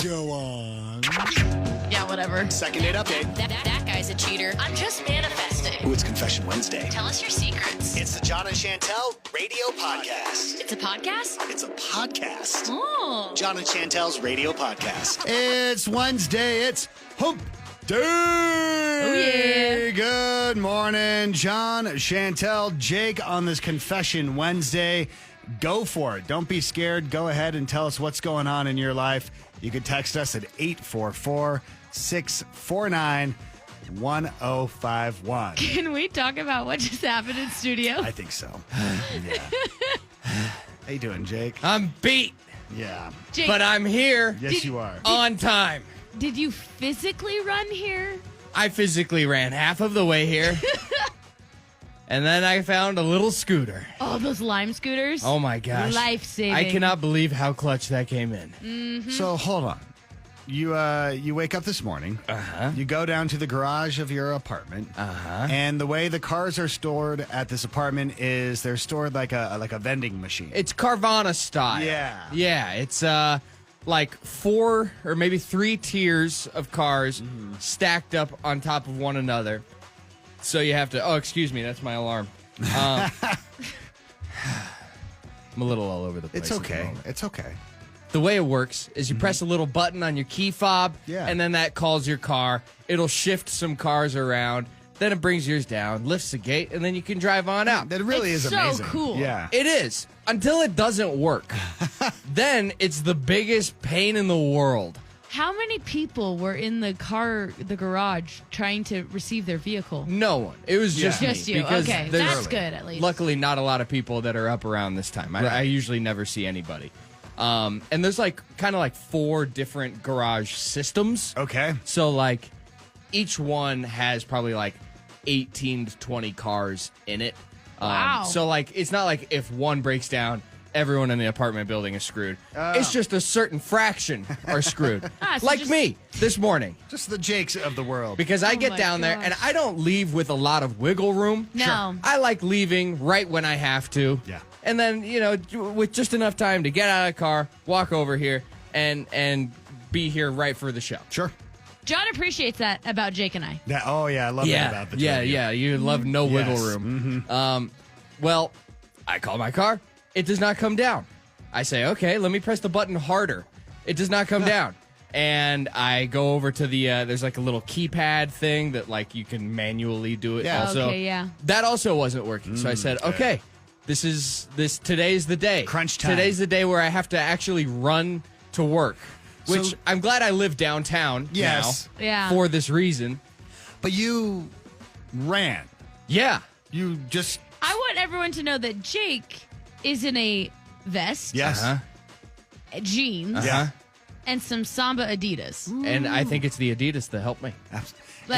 Go on. Yeah, whatever. Second date update. That guy's a cheater. I'm just manifesting. Ooh, it's Confession Wednesday. Tell us your secrets. It's the John and Chantel Radio Podcast. It's a podcast? It's a podcast. Oh. John and Chantel's Radio Podcast. It's Wednesday. It's Hump Day. Oh, yeah. Good morning, John, Chantel, Jake on this Confession Wednesday. Go for it. Don't be scared. Go ahead and tell us what's going on in your life. You can text us at 844-649-1051. Can we talk about what just happened in studio? I think so. Yeah. How you doing, Jake? I'm beat, Yeah. Jake, but I'm here Yes, you are. on time. did you physically run here? I physically ran half of the way here. And then I found a little scooter. Oh, those Lime scooters? Oh my gosh. Life-saving. I cannot believe how clutch that came in. Mm-hmm. So hold on. You wake up this morning. Uh-huh. You go down to the garage of your apartment. Uh-huh. And the way the cars are stored at this apartment is they're stored like a vending machine. It's Carvana style. Yeah. Yeah, it's like 4 or maybe 3 tiers of cars stacked up on top of one another. So you have to, oh, excuse me, that's my alarm. I'm a little all over the place. It's at the okay. moment. It's okay. The way it works is you press a little button on your key fob, Yeah. and then that calls your car. It'll shift some cars around. Then it brings yours down, lifts the gate, and then you can drive on out. That really It's is so amazing. cool. Yeah. It is, until it doesn't work. Then it's the biggest pain in the world. How many people were in the garage, trying to receive their vehicle? No one. It was just me. Just you. Because Okay, there's that's good at least. Luckily, not a lot of people that are up around this time. I usually never see anybody. And there's kind of 4 different garage systems. Okay. So each one has probably 18 to 20 cars in it. Wow. So it's not like if one breaks down, everyone in the apartment building is screwed. It's just a certain fraction are screwed. So like just- me this morning. Just the Jakes of the world. Because I Oh get my down there gosh. and I don't leave with a lot of wiggle room. No. Sure. I like leaving right when I have to. Yeah. And then, with just enough time to get out of the car, walk over here, and be here right for the show. Sure. John appreciates that about Jake and I. Yeah. Oh, yeah. I love that about the two of you. You love no wiggle Yes. room. Well, I call my car. It does not come down. I say, okay, let me press the button harder. It does not come down. And I go over to the, there's a little keypad thing that you can manually do it Yeah. also. Okay, yeah. That also wasn't working. So I said, okay, today's the day. Crunch time. Today's the day where I have to actually run to work. Which So- I'm glad I live downtown Yes. now Yeah. for this reason. But you ran. Yeah. You just... I want everyone to know that Jake is in a vest, Yes. jeans, Uh-huh. and some Samba Adidas. And I think it's the Adidas that helped me.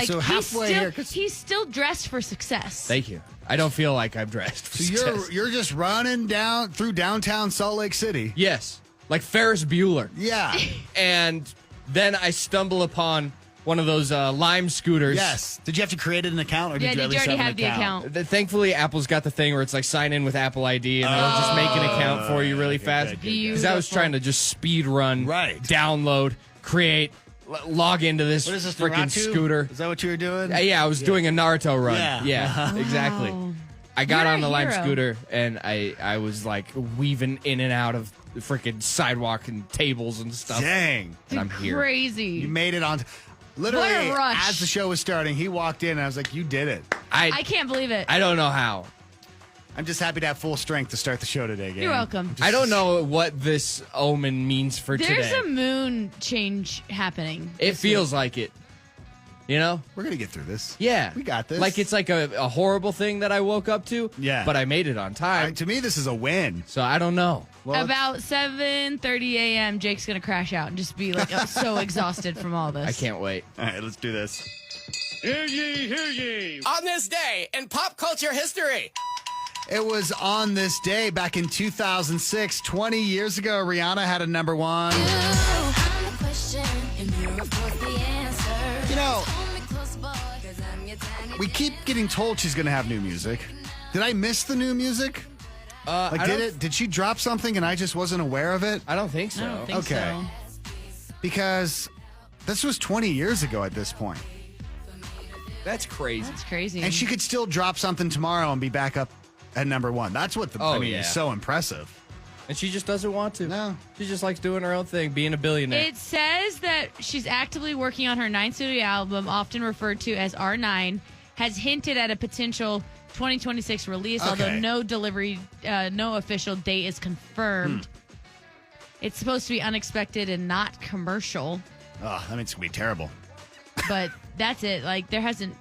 So halfway here... 'cause- he's still dressed for success. Thank you. I don't feel like I'm dressed for So success. you're just running down through downtown Salt Lake City. Yes, like Ferris Bueller. Yeah. And then I stumble upon one of those Lime scooters. Yes. Did you have to create an account, or did Yeah, you did at you least already have have the an account? Thankfully, Apple's got the thing where it's sign in with Apple ID, and they'll just make an account for you really fast. good. Because I was Beautiful. trying to just speed run, Right. download, create, log into this, What is this, freaking Naruto? scooter. Is that what you were doing? Yeah, I was doing a Naruto run. Yeah. Exactly. Wow. I got You're on a the Lime hero. scooter, and I was weaving in and out of the freaking sidewalk and tables and stuff. Dang. And I'm here. Crazy. You made it on... Literally, What a rush. as the show was starting, he walked in, and I was like, you did it. I can't believe it. I don't know how. I'm just happy to have full strength to start the show today, gang. You're welcome. I don't know what this omen means for There's today. a moon change happening. It this feels week. like it. You know? We're going to get through this. Yeah. We got this. It's a horrible thing that I woke up to. Yeah. But I made it on time. To me, this is a win. So I don't know. Well, About 7:30 a.m., Jake's gonna crash out and just be so exhausted from all this. I can't wait. all right, let's do this. Hear ye, hear ye. On this day in pop culture history. It was on this day back in 2006, 20 years ago, Rihanna had a number one. You know, we keep getting told she's going to have new music. Did I miss the new music? I Did don't- it? Did she drop something and I just wasn't aware of it? I don't think so. I don't think Okay. so. because this was 20 years ago at this point. That's crazy. That's crazy. And she could still drop something tomorrow and be back up at number one. That's what is so impressive. And she just doesn't want to. No. She just likes doing her own thing, being a billionaire. It says that she's actively working on her 9th studio album, often referred to as R9, has hinted at a potential 2026 release, although no official date is confirmed. It's supposed to be unexpected and not commercial. Oh, that means it's going to be terrible. But that's it. Like, there hasn't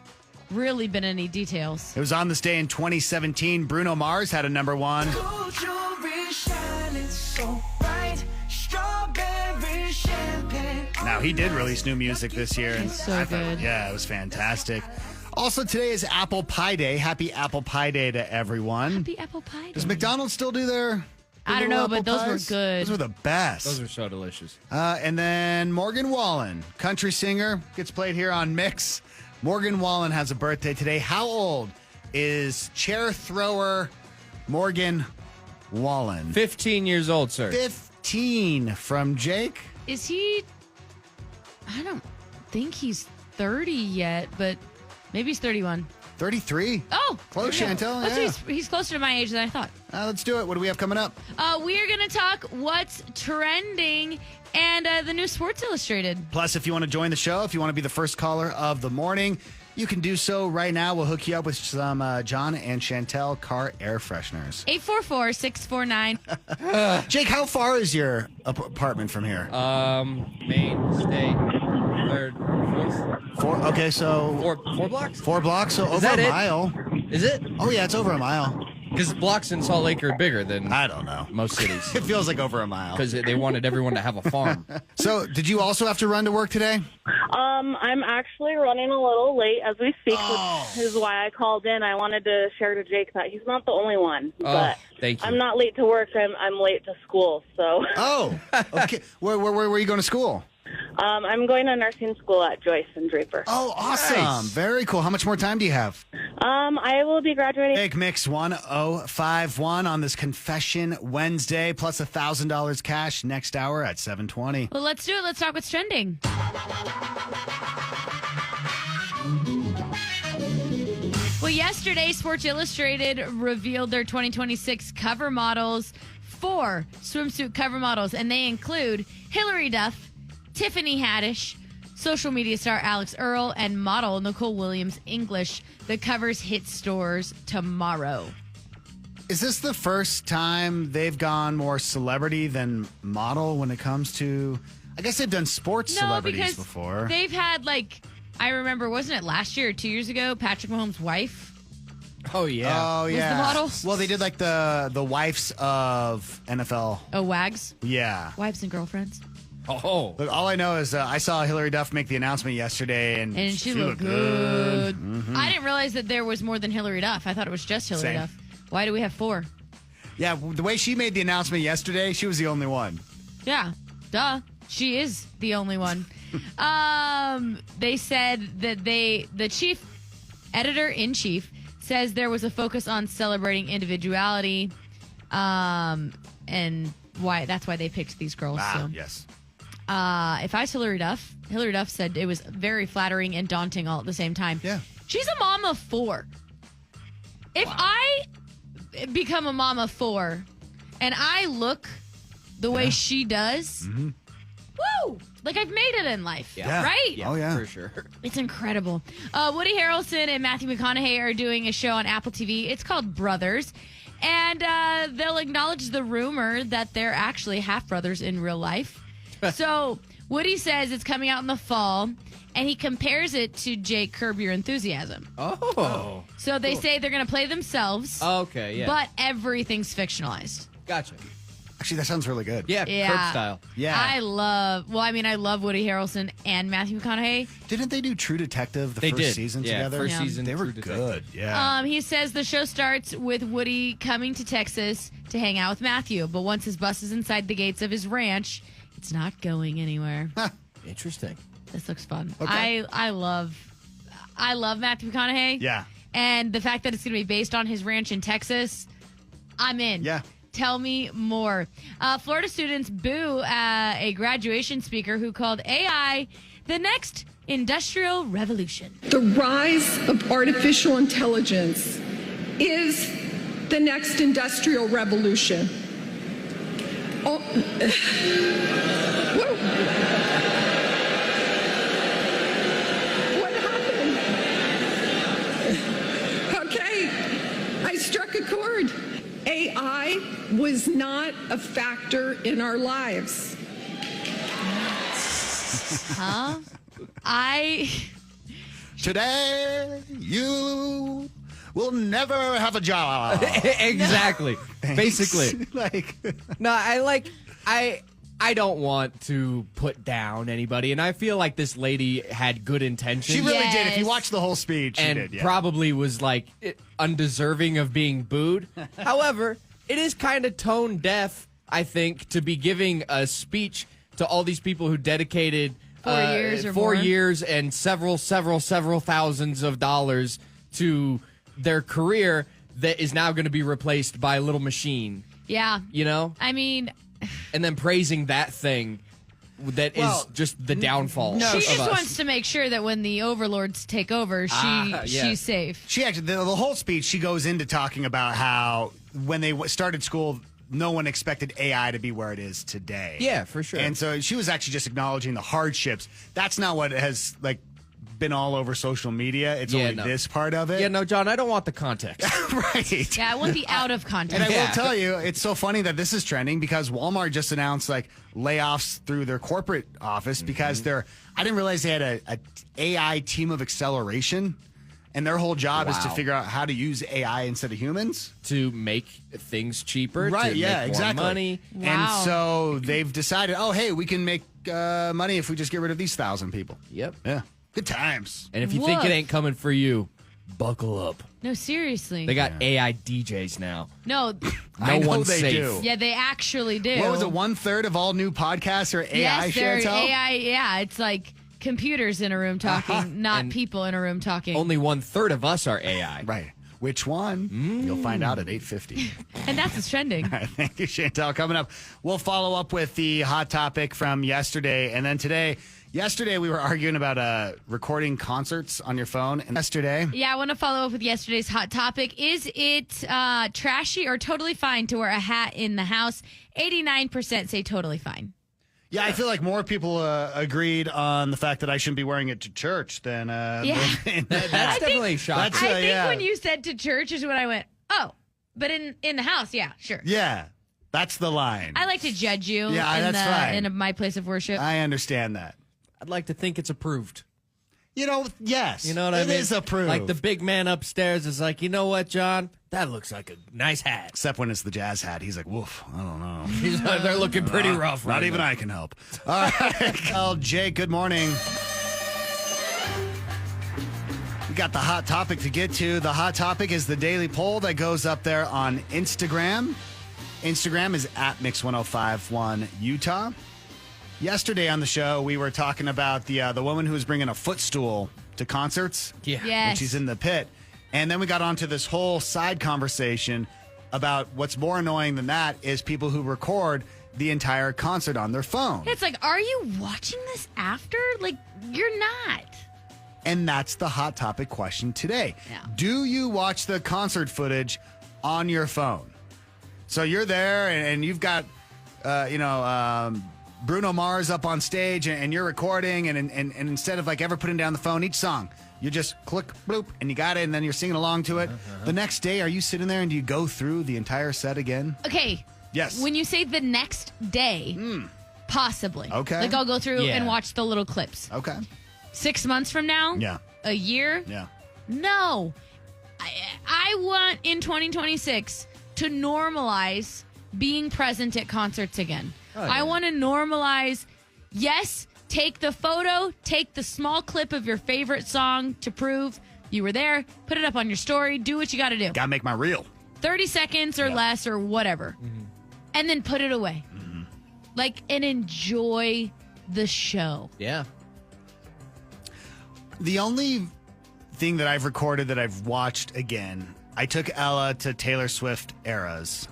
really been any details. It was on this day in 2017. Bruno Mars had a number one. Now, he did release new music this year. And It's so good. Yeah, it was fantastic. Also, today is Apple Pie Day. Happy Apple Pie Day to everyone. Happy Apple Pie Day. Does McDonald's still do their I don't know, little but apple those were pies? good. Those were the best. Those are so delicious. And then Morgan Wallen, country singer, gets played here on Mix. Morgan Wallen has a birthday today. How old is chair thrower Morgan Wallen? 15 years old, sir. 15 from Jake. Is he? I don't think he's 30 yet, but maybe he's 31. 33. Oh, Close, there we go. Chantel, Let's yeah. see, he's closer to my age than I thought. Let's do it. What do we have coming up? We are going to talk what's trending and the new Sports Illustrated. Plus, if you want to join the show, if you want to be the first caller of the morning, you can do so right now. We'll hook you up with some John and Chantel car air fresheners. 844-649. Jake, how far is your apartment from here? Main, state, third, fourth. Okay, so Four blocks? 4 blocks, so over that a it? mile. Is it? Oh, yeah, it's over a mile. Because blocks in Salt Lake are bigger than I don't know. most cities. It feels like over a mile. Because they wanted everyone to have a farm. So, did you also have to run to work today? I'm actually running a little late as we speak, Oh. which is why I called in. I wanted to share to Jake that he's not the only one. But thank you. I'm not late to work. I'm late to school. So Oh, okay. Where are you going to school? I'm going to nursing school at Joyce and Draper. Oh, awesome. Nice. Very cool. How much more time do you have? I will be graduating. Big Mix 1051 on this Confession Wednesday, plus $1,000 cash next hour at 7:20. Well, let's do it. Let's talk what's trending. Well, yesterday, Sports Illustrated revealed their 2026 cover models, 4 swimsuit cover models, and they include Hilary Duff, Tiffany Haddish, social media star Alex Earl, and model Nicole Williams English. The covers hit stores tomorrow. Is this the first time they've gone more celebrity than model when it comes to... I guess they've done sports celebrities before. They've had, I remember, wasn't it last year or 2 years ago, Patrick Mahomes' wife? Oh, yeah. Oh, Was yeah. the model? Well, they did the wives of NFL. Oh, wags? Yeah. Wives and girlfriends. Oh. Look, all I know is I saw Hilary Duff make the announcement yesterday, and And she looked good. Mm-hmm. I didn't realize that there was more than Hilary Duff. I thought it was just Hilary Same. Duff. Why do we have 4? Yeah, the way she made the announcement yesterday, she was the only one. Yeah, duh. She is the only one. They said that the chief editor-in-chief says there was a focus on celebrating individuality, and that's why they picked these girls. So. Yes. If I was Hilary Duff said it was very flattering and daunting all at the same time. Yeah. She's a mom of 4. If I become a mom of 4 and I look the way she does, woo! Like, I've made it in life, Yeah. right? Oh, yeah. For sure. It's incredible. Woody Harrelson and Matthew McConaughey are doing a show on Apple TV. It's called Brothers. And they'll acknowledge the rumor that they're actually half brothers in real life. So Woody says it's coming out in the fall, and he compares it to Jake Curb Your Enthusiasm. Oh. So they say they're going to play themselves, Okay, yeah. but everything's fictionalized. Gotcha. Actually, that sounds really good. Yeah, Yeah. Curb style. Yeah. I love Woody Harrelson and Matthew McConaughey. Didn't they do True Detective the They first did. season Yeah, together? first Yeah. season. They were True Detective. good. Yeah. He says the show starts with Woody coming to Texas to hang out with Matthew, but once his bus is inside the gates of his ranch, it's not going anywhere. Interesting. This looks fun. Okay. I love Matthew McConaughey. Yeah. And the fact that it's going to be based on his ranch in Texas, I'm in. Yeah. Tell me more. Florida students boo a graduation speaker who called AI the next industrial revolution. The rise of artificial intelligence is the next industrial revolution. Oh, whoa. What happened? Okay, I struck a chord. AI was not a factor in our lives. Huh? Today, you will never have a job. Exactly. Basically. Like, No, I don't want to put down anybody, and I feel like this lady had good intentions. she really did. If you Yes. watch the whole speech, she and did. Yeah. probably was like undeserving of being booed. However, it is kind of tone deaf, I think, to be giving a speech to all these people who dedicated 4 years or 4 more. years and several thousands of dollars to their career that is now going to be replaced by a little machine, Yeah. you know? I mean, And then praising that thing that is Well, just the downfall she of just us. wants to make sure that when the overlords take over, yes. she's safe. She actually, the whole speech, she goes into talking about how when they started school, no one expected AI to be where it is today. Yeah, for sure. And so she was actually just acknowledging the hardships. That's not what has been all over social media. It's Yeah, only no. this part of it. Yeah, no, John, I don't want the context. Right. Yeah, I want the out of context. And I Yeah. will tell you, it's so funny that this is trending because Walmart just announced layoffs through their corporate office because I didn't realize they had a AI team of acceleration, and their whole job is to Wow. figure out how to use AI instead of humans. To make things cheaper, Right? to Yeah. make more Exactly. money. Wow. And so they've decided, oh, hey, we can make money if we just get rid of these 1,000 people. Yep. Yeah. Good times. And if you think Woof. it ain't coming for you, buckle up. No, seriously. They got AI DJs now. no. I No know one's they safe. do. Yeah, they actually do. What was it? 1/3 of all new podcasts are AI, Yes, they're Chantel? AI. Yeah, it's like computers in a room talking, not And people in a room talking. Only 1/3 of us are AI. Right. Which one? You'll find out at 8:50. And that's what's trending. All right, thank you, Chantel. Coming up, we'll follow up with the hot topic from yesterday. And then today, yesterday we were arguing about recording concerts on your phone. And yesterday, Yeah, I want to follow up with yesterday's hot topic. Is it trashy or totally fine to wear a hat in the house? 89% say totally fine. yeah, I feel like more people agreed on the fact that I shouldn't be wearing it to church than Yeah. That's definitely shocking. that's- I think yeah. when you said to church is when I went, oh, but in the house, yeah, sure. Yeah, that's the line. I like to judge you Yeah, in, that's fine. in my place of worship. I understand that. I'd like to think it's approved. You know, yes. You know what I mean? It is approved. Like the big man upstairs is like, you know what, John? That looks like a nice hat. Except when it's the jazz hat. He's like, woof, I don't know. They're looking pretty rough right Not even now. I can help. All right. Well, Jake, good morning. We got the hot topic to get to. The hot topic is the daily poll that goes up there on Instagram. Instagram is at Mix1051 Utah. Yesterday on the show, we were talking about the woman who was bringing a footstool to concerts. Yeah. When Yes. she's in the pit. And then we got onto this whole side conversation about what's more annoying than that is people who record the entire concert on their phone. It's like, are you watching this after? Like, you're not. And that's the hot topic question today. Yeah. Do you watch the concert footage on your phone? So you're there and you've got, Bruno Mars up on stage and you're recording and instead of ever putting down the phone each song, you just click bloop and you got it and then you're singing along to it. The next day, are you sitting there and do you go through the entire set again? Okay. Yes. When you say the next day, possibly. Okay. Like, I'll go through Yeah. and watch the little clips. Okay. 6 months from now? Yeah. A year? Yeah. No. I want in 2026 to normalize being present at concerts again. Oh, yeah. I want to normalize, yes, take the photo, take the small clip of your favorite song to prove you were there, put it up on your story, do what you got to do. Gotta make my reel. 30 seconds or Yeah. less or whatever. And then put it away. And enjoy the show. Yeah. The only thing that I've recorded that I've watched again, I took Ella to Taylor Swift eras.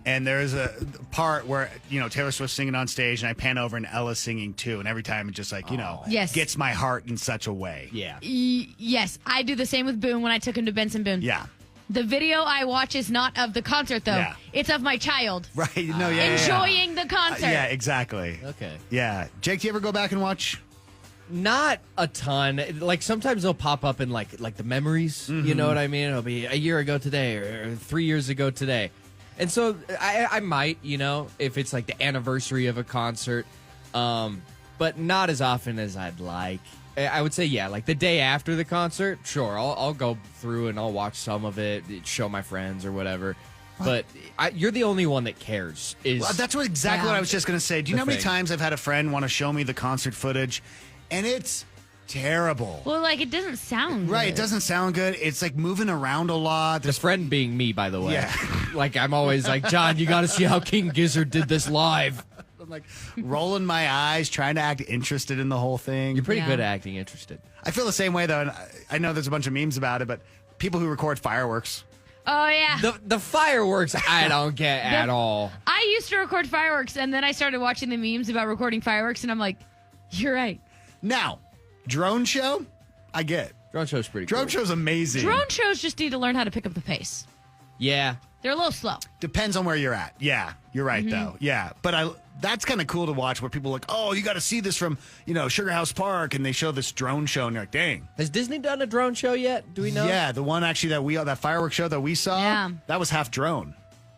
And there's a part where, Taylor Swift's singing on stage, and I pan over and Ella's singing too. And every time it just Yes. gets my heart in such a way. Yeah. Yes, I do the same with Boone when I took him to Benson Boone. Yeah. The video I watch is not of the concert, though. Yeah. It's of my child. Right. No, yeah. Enjoying the concert. Yeah, exactly. Okay. Yeah. Jake, do you ever go back and watch? Not a ton. Like sometimes they'll pop up in like the memories. You know what I mean? It'll be a year ago today or 3 years ago today. And so I might, if it's like the anniversary of a concert, but not as often as I'd like. I would say, yeah, like the day after the concert, sure, I'll go through and I'll watch some of it, show my friends or whatever. But you're the only one that cares. Well, that's exactly what I was just going to say. Do you know how many times I've had a friend want to show me the concert footage, and it's terrible. Well, like, it doesn't sound Right, good. it doesn't sound good. It's like moving around a lot. the friend being me, by the way. Yeah. Like I'm always like, John, you got to see how King Gizzard did this live. I'm like rolling my eyes, trying to act interested in the whole thing. You're pretty Yeah. good at acting interested. I feel the same way, though. And I know there's a bunch of memes about it, but people who record fireworks. Oh, yeah. The fireworks I don't get at all. I used to record fireworks, and then I started watching the memes about recording fireworks, and I'm like, you're right. Now, drone show, I get. Drone show's pretty Drone cool. show's amazing. Drone shows just need to learn how to pick up the pace. Yeah. They're a little slow. Depends on where you're at. Yeah, you're right, though. Yeah, but that's kind of cool to watch where people are like, oh, you got to see this from, Sugar House Park, and they show this drone show, and you're like, dang. Has Disney done a drone show yet? Do we know? Yeah, the one actually that fireworks show that we saw, Yeah. that was half drone.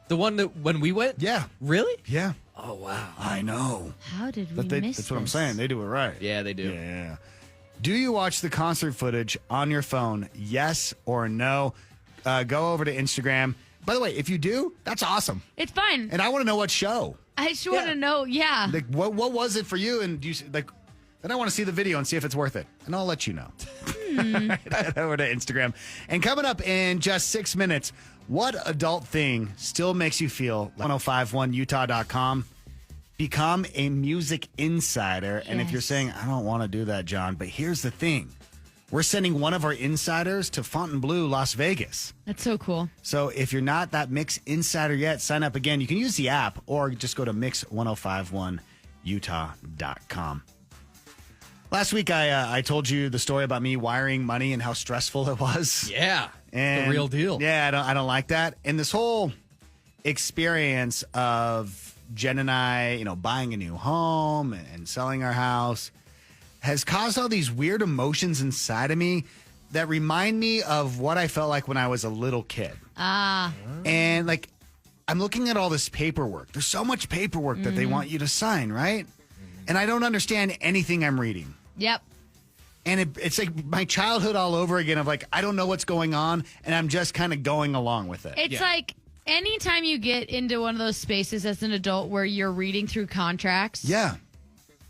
The one that when we went? Yeah. Really? Yeah. Oh, wow. I know. How did we But miss that's what I'm this? saying. They do it right. Yeah, they do. Yeah. Do you watch the concert footage on your phone? Yes or no? Go over to Instagram. By the way, if you do, that's awesome. It's fine. And I want to know what show. I just want to know, yeah. Like, what was it for you? And do you like? Then I want to see the video and see if it's worth it, and I'll let you know. Head over to Instagram. And coming up in just 6 minutes, what adult thing still makes you feel like 1051utah.com? Become a music insider. And if you're Yes. saying, I don't want to do that, John, but here's the thing. We're sending one of our insiders to Fontainebleau, Las Vegas. That's so cool. So if you're not that Mix insider yet, sign up again. You can use the app or just go to mix1051utah.com. Last week, I told you the story about me wiring money and how stressful it was. Yeah. And the real deal. Yeah, I don't like that. And this whole experience of Jen and I, buying a new home and selling our house has caused all these weird emotions inside of me that remind me of what I felt like when I was a little kid. And like, I'm looking at all this paperwork. There's so much paperwork that they want you to sign, right? And I don't understand anything I'm reading. Yep. And it's like my childhood all over again of like, I don't know what's going on, and I'm just kind of going along with it. It's like anytime you get into one of those spaces as an adult where you're reading through contracts, Yeah.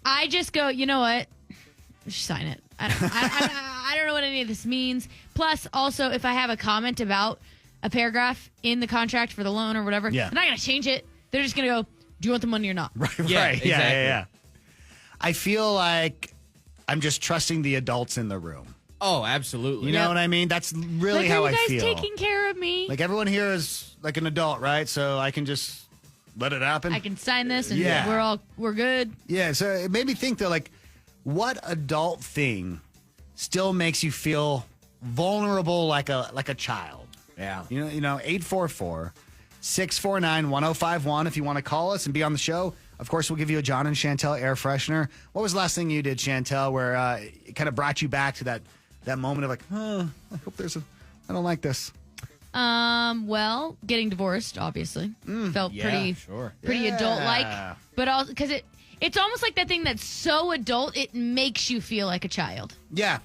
I just go, you know what? Just sign it. I don't know what any of this means. Plus, also, if I have a comment about a paragraph in the contract for the loan or whatever, Yeah. they're not going to change it. They're just going to go, do you want the money or not? Right. Yeah, Right. Yeah, exactly. yeah. I feel like I'm just trusting the adults in the room. Oh, absolutely. You know what I mean? That's really Like, how are I you guys feel. taking care of me? Like everyone here is like an adult, right? So I can just let it happen. I can sign this and Yeah. we're good. Yeah, so it made me think that, like, what adult thing still makes you feel vulnerable like a child? Yeah. 844-649-1051 if you want to call us and be on the show. Of course, we'll give you a John and Chantel air freshener. What was the last thing you did, Chantel, where it kind of brought you back to that moment of like, I hope I don't like this. Well, getting divorced, obviously, felt Yeah, pretty sure. pretty Yeah. adult-like, but also because it's almost like that thing that's so adult it makes you feel like a child. Yeah.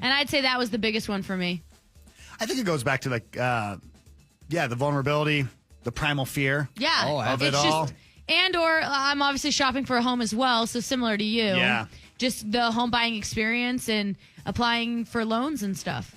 And I'd say that was the biggest one for me. I think it goes back to like, the vulnerability, the primal fear. Yeah, Oh, of it it's all. just or I'm obviously shopping for a home as well, so similar to you. Yeah. Just the home buying experience and applying for loans and stuff.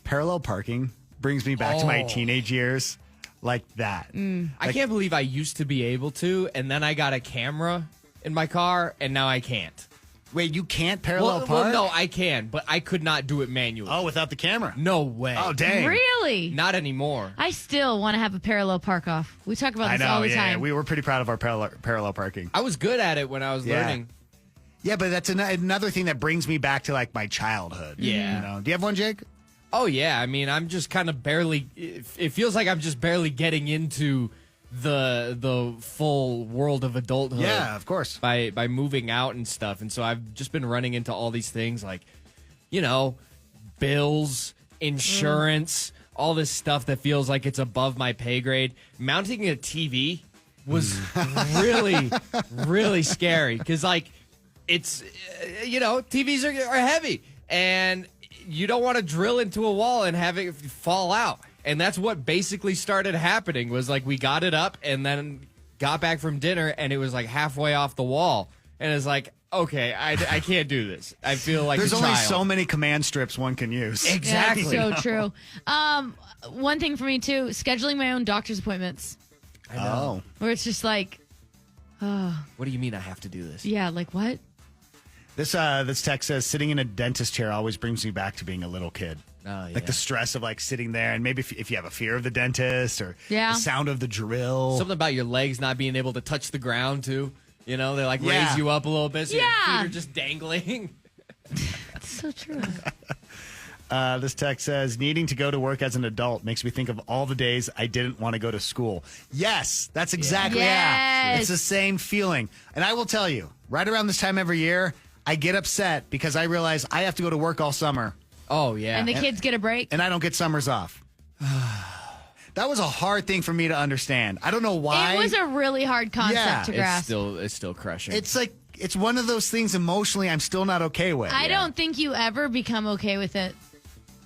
Parallel parking brings me back to my teenage years like that. I can't believe I used to be able to, and then I got a camera in my car, and now I can't. Wait, you can't parallel Well, park? no, I can, but I could not do it manually. Oh, without the camera? No way. Oh, dang. Really? Not anymore. I still want to have a parallel park off. We talk about this all the time. We were pretty proud of our parallel parking. I was good at it when I was learning. Yeah, but that's another thing that brings me back to like my childhood. Yeah. You know? Do you have one, Jake? Oh, yeah. I mean, I'm just kind of barely... It feels like I'm just barely getting into the full world of adulthood. Yeah, of course. By moving out and stuff. And so I've just been running into all these things like, bills, insurance, all this stuff that feels like it's above my pay grade. Mounting a TV was really, really scary because, like, it's, TVs are heavy and you don't want to drill into a wall and have it fall out. And that's what basically started happening was like we got it up and then got back from dinner and it was like halfway off the wall. And it's like, okay, I can't do this. I feel like There's a only child. so many command strips one can use. Exactly. Yeah, so true. One thing for me, too, scheduling my own doctor's appointments. I know. Where it's just like, What do you mean I have to do this? yeah, like what? This text says, sitting in a dentist chair always brings me back to being a little kid. Oh, yeah. Like the stress of like sitting there and maybe if you have a fear of the dentist or Yeah. the sound of the drill. Something about your legs not being able to touch the ground, too. They like Yeah. raise you up a little bit so Yeah. your feet are just dangling. That's so true. This text says, needing to go to work as an adult makes me think of all the days I didn't want to go to school. Yes, that's exactly Yes. It's the same feeling. And I will tell you, right around this time every year, I get upset because I realize I have to go to work all summer Oh, yeah. And the kids get a break. and I don't get summers off. That was a hard thing for me to understand. I don't know why. It was a really hard concept Yeah. to it's grasp. still crushing. It's like, it's one of those things emotionally I'm still not okay with. I don't think you ever become okay with it.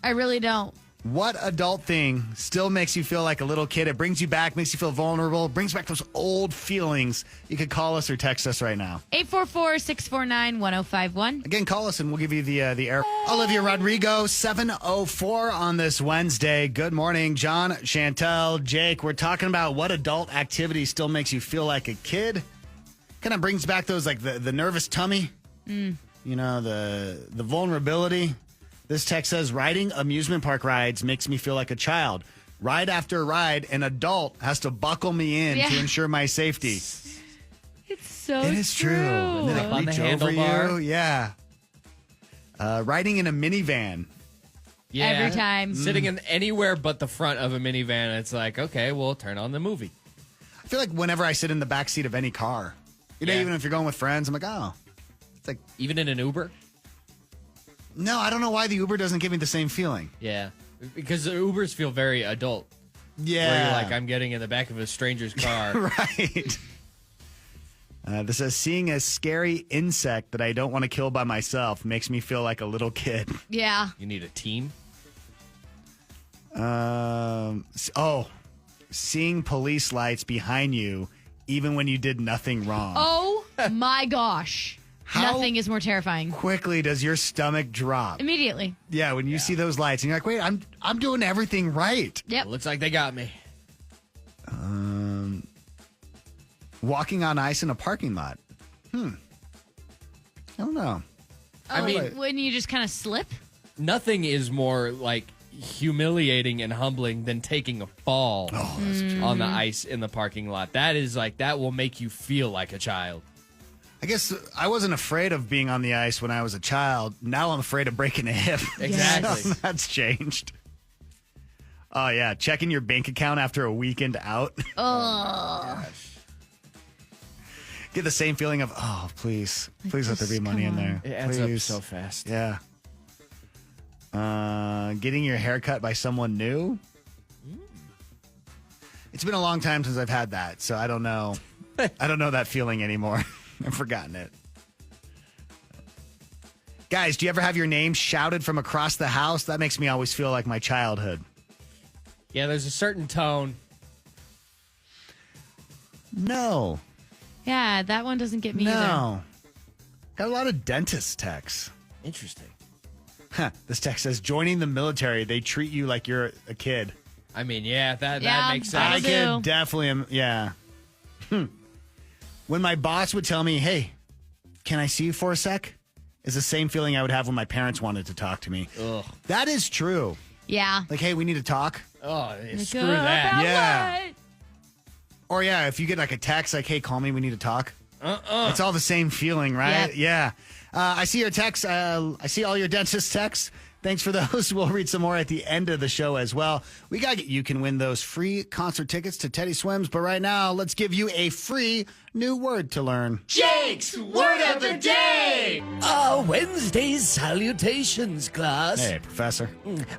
I really don't. What adult thing still makes you feel like a little kid? It brings you back, makes you feel vulnerable, brings back those old feelings. You could call us or text us right now. 844-649-1051. Again, call us and we'll give you the air. Olivia Rodrigo, 7:04 on this Wednesday. Good morning, John, Chantel, Jake. We're talking about what adult activity still makes you feel like a kid. Kind of brings back those, like the nervous tummy, the vulnerability. This text says, riding amusement park rides makes me feel like a child. Ride after ride, an adult has to buckle me in to ensure my safety. It's so It is true. And then they On the reach over handlebar. you. Yeah. Riding in a minivan. yeah. Every time. Sitting in anywhere but the front of a minivan, it's like, okay, we'll turn on the movie. I feel like whenever I sit in the back seat of any car, Yeah. even if you're going with friends, I'm like, oh. It's like, Even in an Uber? no, I don't know why the Uber doesn't give me the same feeling. Yeah. Because the Ubers feel very adult. Yeah. Where you're like, I'm getting in the back of a stranger's car. Right. This says, seeing a scary insect that I don't want to kill by myself makes me feel like a little kid. Yeah. You need a team? Seeing police lights behind you even when you did nothing wrong. Oh my gosh. How- Nothing is more terrifying. Quickly does your stomach drop? Immediately. Yeah, when you see those lights and you're like, wait, I'm doing everything right. Yep. Looks like they got me. Walking on ice in a parking lot. I don't know. I mean, When you just kind of slip. nothing is more like humiliating and humbling than taking a fall on the ice in the parking lot. That is like, that will make you feel like a child. I guess I wasn't afraid of being on the ice when I was a child. Now I'm afraid of breaking a hip. Exactly. So that's changed. Oh, yeah. Checking your bank account after a weekend out. Oh. Get the same feeling of, oh, please let there be just money in come there. It adds up Please. so fast. Yeah. Getting your hair cut by someone new. It's been a long time since I've had that, so I don't know. I don't know that feeling anymore. I've forgotten it. Guys, do you ever have your name shouted from across the house? That makes me always feel like my childhood. Yeah, there's a certain tone. No. Yeah, that one doesn't get me either. No. Got a lot of dentist texts. Interesting. This text says, joining the military, they treat you like you're a kid. I mean, yeah, that Yeah, makes I sense. do. could definitely, yeah. When my boss would tell me, hey, can I see you for a sec? is the same feeling I would have when my parents wanted to talk to me. Ugh. That is true. Yeah. Like, hey, we need to talk. Oh, screw About that. Yeah. what? Or, yeah, if you get like a text like, hey, call me, we need to talk. It's all the same feeling, right? Yep. Yeah. I see your texts. I see all your dentist texts. Thanks for those. We'll read some more at the end of the show as well. You can win those free concert tickets to Teddy Swims. But right now, let's give you a free new word to learn. Jake's Word of the Day! Wednesday's salutations, class. Hey, Professor.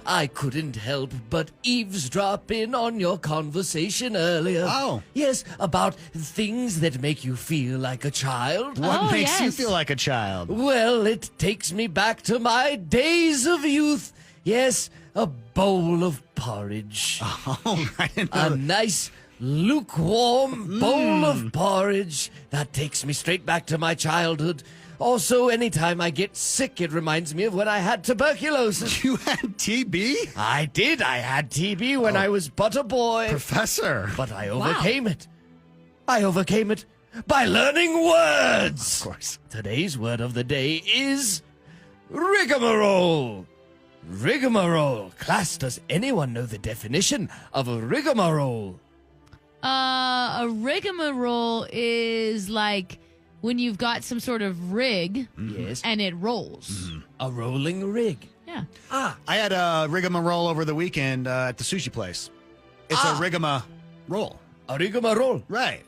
I couldn't help but eavesdrop in on your conversation earlier. Oh. Yes, about things that make you feel like a child. What Oh, makes you yes. feel like a child? Well, it takes me back to my days of youth. Yes, a bowl of porridge. Oh, I didn't know A that. nice, lukewarm bowl of porridge. That takes me straight back to my childhood. Also, anytime I get sick, it reminds me of when I had tuberculosis. You had TB? I did. I had TB when I was but a boy. Professor. But I overcame it. I overcame it by learning words. Of course. Today's word of the day is rigmarole. Rigmarole. Class, does anyone know the definition of a rigmarole? A rigmarole is like when you've got some sort of rig Yes. and it rolls. A rolling rig. Yeah. I had a rigmarole over the weekend at the sushi place. It's a rigmarole. A rigmarole. Right.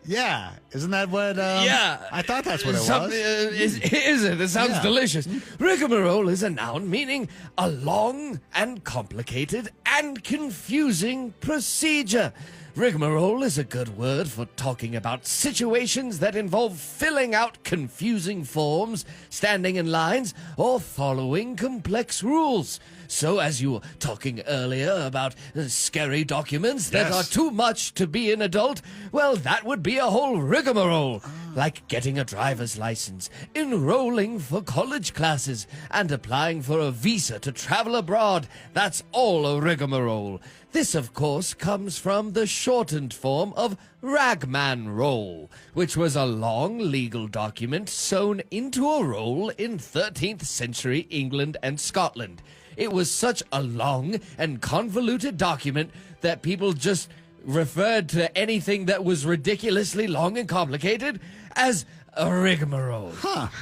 Yeah. Isn't that what? Yeah. I thought that's what it Some- was. is it? It sounds Yeah. delicious. Rigmarole is a noun meaning a long and complicated and confusing procedure. Rigmarole is a good word for talking about situations that involve filling out confusing forms, standing in lines, or following complex rules. So, as you were talking earlier about scary documents that Yes. are too much to be an adult, well, that would be a whole rigmarole. Like getting a driver's license, enrolling for college classes, and applying for a visa to travel abroad. That's all a rigmarole. This, of course, comes from the shortened form of ragman roll, which was a long legal document sewn into a roll in 13th century England and Scotland. It was such a long and convoluted document that people just referred to anything that was ridiculously long and complicated as a rigmarole.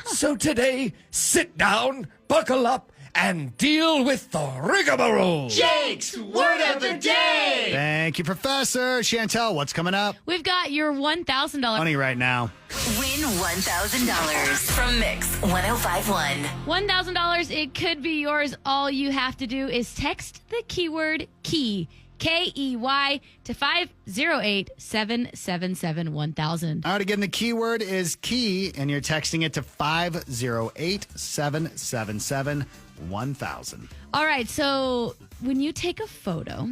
So today, sit down, buckle up, and deal with the rigmarole. Jake's Word of the Day! Thank you, Professor. Chantel, what's coming up? We've got your $1,000. Money right now. Win $1,000 from Mix 1051. $1,000. It could be yours. All you have to do is text the keyword KEY, KEY, to 508-777-1000. All right, again, the keyword is key, and you're texting it to 508-777-1000. All right, so when you take a photo,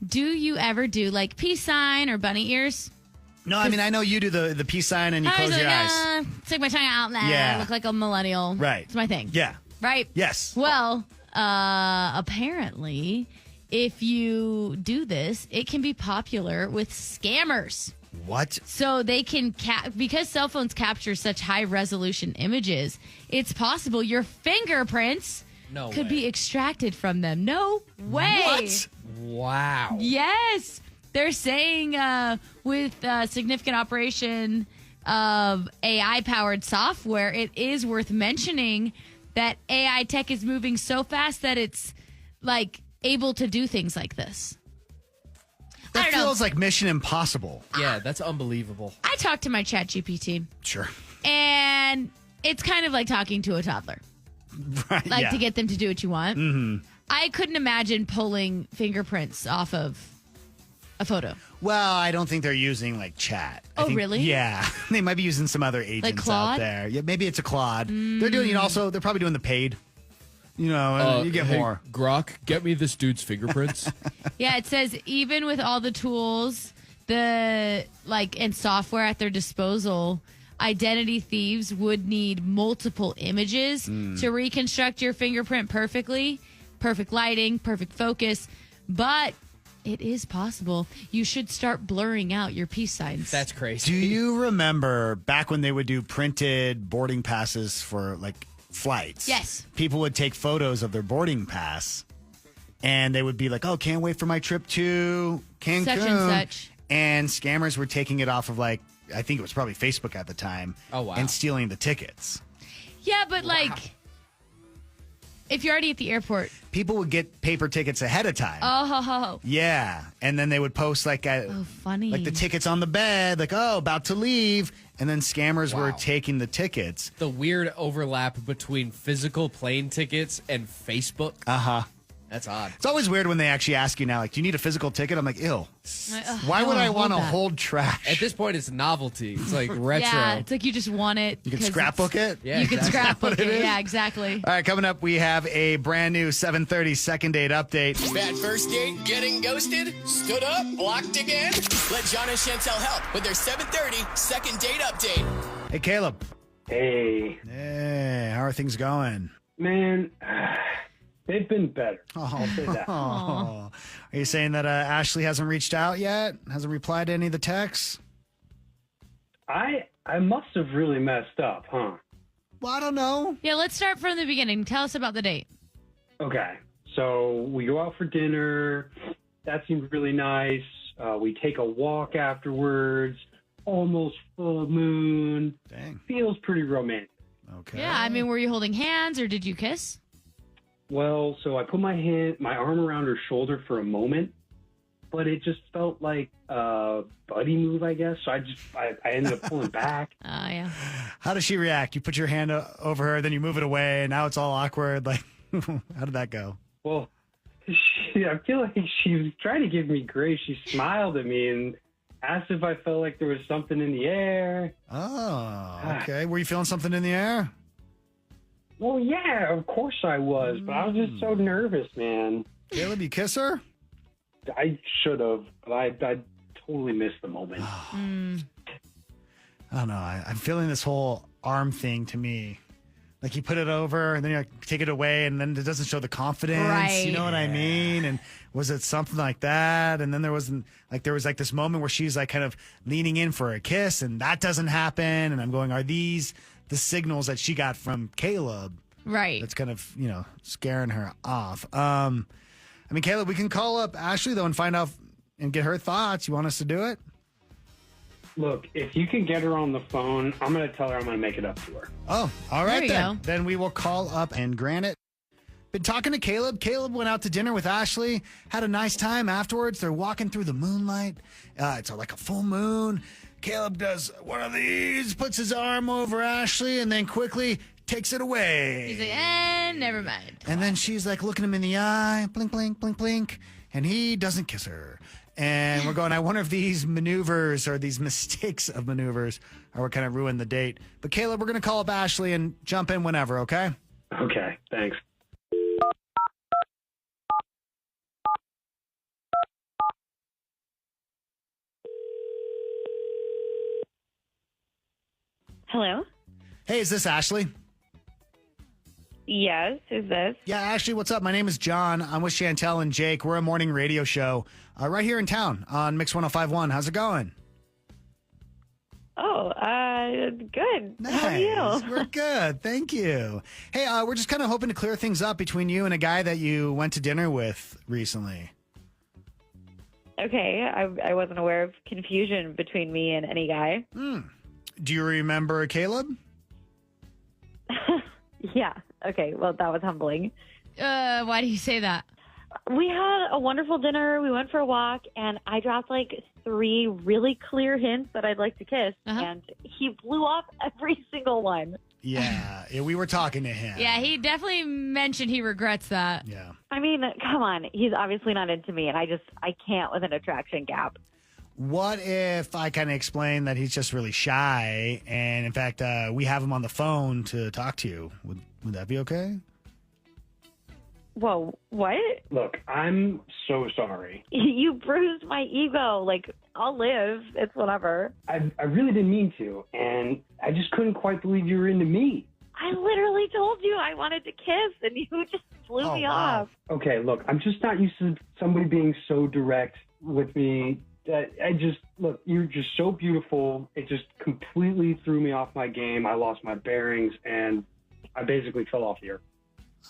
do you ever do like peace sign or bunny ears? No, I mean, I know you do the peace sign and you I close was your like, eyes. stick my tongue out and Yeah. look like a millennial. Right. It's my thing. Yeah. Right? Yes. Well, apparently, if you do this, it can be popular with scammers. What? So they can, because cell phones capture such high resolution images, it's possible your fingerprints No could way. be extracted from them. No way. What? Wow. Yes. They're saying with significant operation of AI-powered software, it is worth mentioning that AI tech is moving so fast that it's like able to do things like this. I That don't know. feels like Mission Impossible. Yeah, that's unbelievable. I talked to my chat GPT, Sure. and it's kind of like talking to a toddler. Right. Like yeah. to get them to do what you want. Mm-hmm. I couldn't imagine pulling fingerprints off of a photo. Well, I don't think they're using like chat. I Oh, think- really? Yeah. They might be using some other agents out Claude? there. Yeah, maybe it's a Claude. They're doing also, they're probably doing the paid. You know, you get hey, more. Grok, get me this dude's fingerprints. Yeah, it says even with all the tools, and software at their disposal, identity thieves would need multiple images to reconstruct your fingerprint perfectly. Perfect lighting, perfect focus, but it is possible. You should start blurring out your peace signs. That's crazy. Do you remember back when they would do printed boarding passes for like flights. Yes. People would take photos of their boarding pass, and they would be like, "Oh, can't wait for my trip to Cancun." Such and such. And scammers were taking it off of I think it was probably Facebook at the time. Oh, wow. And stealing the tickets. Yeah, but if you're already at the airport. People would get paper tickets ahead of time. Oh. Yeah, and then they would post Funny. like the tickets on the bed, like, oh, about to leave, and then scammers were Wow. taking the tickets. The weird overlap between physical plane tickets and Facebook. That's odd. It's always weird when they actually ask you now, like, do you need a physical ticket? I'm like, ew. Why would I want to hold trash? At this point, it's novelty. It's like retro. Yeah, it's like you just want it. You can 'cause scrapbook it? Yeah, You can exactly. scrapbook What it it. is? Yeah, exactly. All right, coming up, we have a brand new 7:30 second date update. Bad first date, getting ghosted, stood up, blocked again? Let John and Chantel help with their 7:30 second date update. Hey, Caleb. Hey, Hey, how are things going? man, they've been better. I'll say that. Oh. Are you saying that Ashley hasn't reached out yet? Hasn't replied to any of the texts? I must have really messed up, huh? Well, I don't know. Yeah, let's start from the beginning. Tell us about the date. Okay, so we go out for dinner. That seemed really nice. We take a walk afterwards. Almost full moon. Dang. Feels pretty romantic. Okay. Yeah, I mean, were you holding hands or did you kiss? Well, so I put my arm around her shoulder for a moment, but it just felt like a buddy move, I guess. So I ended up pulling back. Oh, yeah. How does she react? You put your hand over her, then you move it away, and now it's all awkward. Like, how did that go? Well, I feel like she was trying to give me grace. She smiled at me and asked if I felt like there was something in the air. Oh, okay. Were you feeling something in the air? Well, yeah, of course I was, but I was just so nervous, man. Caleb, you kiss her? I should have, but I totally missed the moment. I don't know. I'm feeling this whole arm thing to me. Like you put it over and then you take it away and then it doesn't show the confidence. Right. You know what I mean? And was it something like that? And then there was this moment where she's like kind of leaning in for a kiss and that doesn't happen. And I'm going, are these the signals that she got from Caleb? Right. That's kind of, scaring her off. I mean, Caleb, we can call up Ashley though and find out and get her thoughts. You want us to do it? Look, if you can get her on the phone, I'm going to tell her I'm going to make it up to her. Oh, all right There you then. go. Then we will call up and grant it. Been talking to Caleb. Caleb went out to dinner with Ashley, had a nice time afterwards. They're walking through the moonlight. It's like a full moon. Caleb does one of these, puts his arm over Ashley, and then quickly takes it away. He's like, never mind. And then she's like looking him in the eye, blink, blink, blink, blink, and he doesn't kiss her. And we're going, I wonder if these maneuvers or these mistakes of maneuvers are what kind of ruined the date. But Caleb, we're going to call up Ashley and jump in whenever, okay? Okay, thanks. Hello? Hey, is this Ashley? Yes, who's this? Yeah, Ashley, what's up? My name is John. I'm with Chantel and Jake. We're a morning radio show right here in town on Mix 105.1. How's it going? Oh, good. How are you? We're good. Thank you. Hey, we're just kind of hoping to clear things up between you and a guy that you went to dinner with recently. Okay, I wasn't aware of confusion between me and any guy. Do you remember Caleb? Yeah. Okay, well, that was humbling. Why do you say that? We had a wonderful dinner. We went for a walk, and I dropped like 3 really clear hints that I'd like to kiss, and he blew off every single one. Yeah, we were talking to him. Yeah, he definitely mentioned he regrets that. Yeah. I mean, come on. He's obviously not into me, and I can't with an attraction gap. What if I kind of explain that he's just really shy, and in fact, we have him on the phone to talk to you? Would that be okay? Whoa, what? Look, I'm so sorry. You bruised my ego. Like, I'll live. It's whatever. I really didn't mean to, and I just couldn't quite believe you were into me. I literally told you I wanted to kiss, and you just blew me off. Okay, look, I'm just not used to somebody being so direct with me. Look, you're just so beautiful. It just completely threw me off my game. I lost my bearings, and I basically fell off the earth.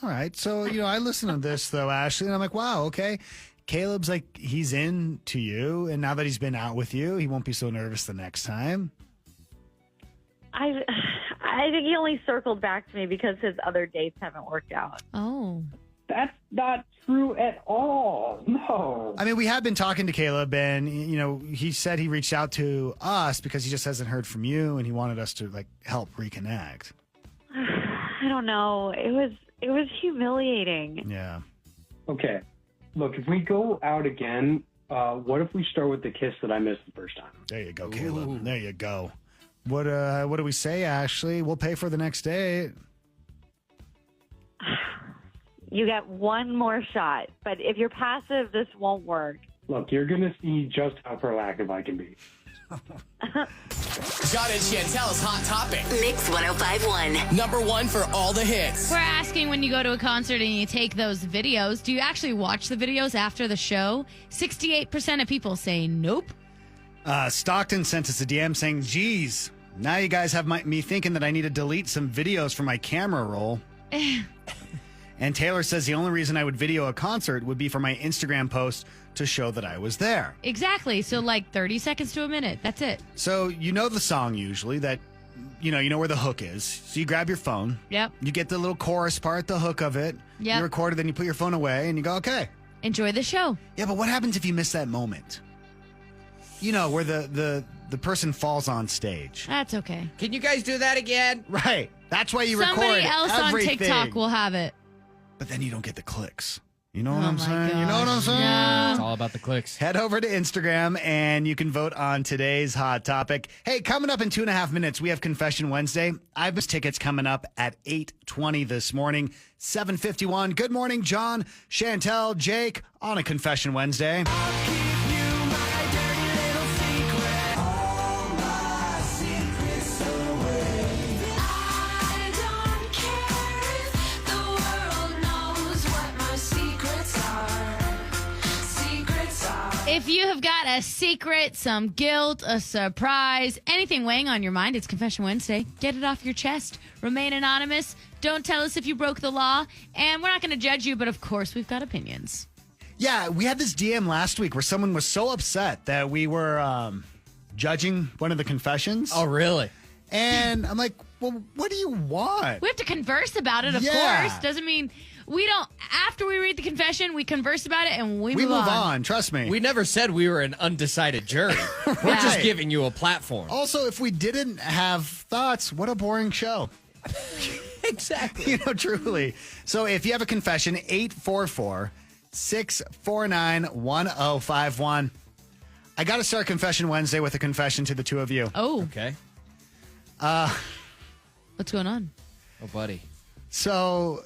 All right. So, I listen to this, though, Ashley, and I'm like, wow, okay. Caleb's like, he's into you, and now that he's been out with you, he won't be so nervous the next time. I think he only circled back to me because his other dates haven't worked out. Oh. That's not true at all. No. I mean, we have been talking to Caleb, and, he said he reached out to us because he just hasn't heard from you, and he wanted us to, help reconnect. I don't know. It was humiliating. Yeah. Okay. Look, if we go out again, what if we start with the kiss that I missed the first time? There you go, Caleb. Ooh. There you go. What do we say, Ashley? We'll pay for the next date. You get one more shot, but if you're passive, this won't work. Look, you're going to see just how proactive I can be. John and Chantel's Hot Topic. Mix 105.1. Number one for all the hits. We're asking, when you go to a concert and you take those videos, do you actually watch the videos after the show? 68% of people say nope. Stockton sent us a DM saying, geez, now you guys have me thinking that I need to delete some videos from my camera roll. And Taylor says the only reason I would video a concert would be for my Instagram post to show that I was there. Exactly. So 30 seconds to a minute. That's it. So you know the song usually that, you know where the hook is. So you grab your phone. Yep. You get the little chorus part, the hook of it. Yep. You record it, then you put your phone away and you go, okay. Enjoy the show. Yeah, but what happens if you miss that moment? Where the person falls on stage. That's okay. Can you guys do that again? Right. That's why you record Somebody else everything. on TikTok will have it. But then you don't get the clicks. You know what Oh I'm my saying? You know what I'm gosh. saying? Yeah. It's all about the clicks. Head over to Instagram and you can vote on today's hot topic. Hey, coming up in 2.5 minutes, we have Confession Wednesday. I've missed tickets coming up at 8:20 this morning, 7:51. Good morning, John, Chantel, Jake on a Confession Wednesday. If you have got a secret, some guilt, a surprise, anything weighing on your mind, it's Confession Wednesday. Get it off your chest. Remain anonymous. Don't tell us if you broke the law. And we're not going to judge you, but of course we've got opinions. Yeah, we had this DM last week where someone was so upset that we were judging one of the confessions. Oh, really? And I'm like, well, what do you want? We have to converse about it, of course. Doesn't mean we don't. After we read the confession, we converse about it and we move on. Trust me. We never said we were an undecided jury. We're just giving you a platform. Also, if we didn't have thoughts, what a boring show. Exactly. Truly. So if you have a confession, 844-649-1051. I got to start Confession Wednesday with a confession to the two of you. Oh. Okay. What's going on? Oh, buddy. So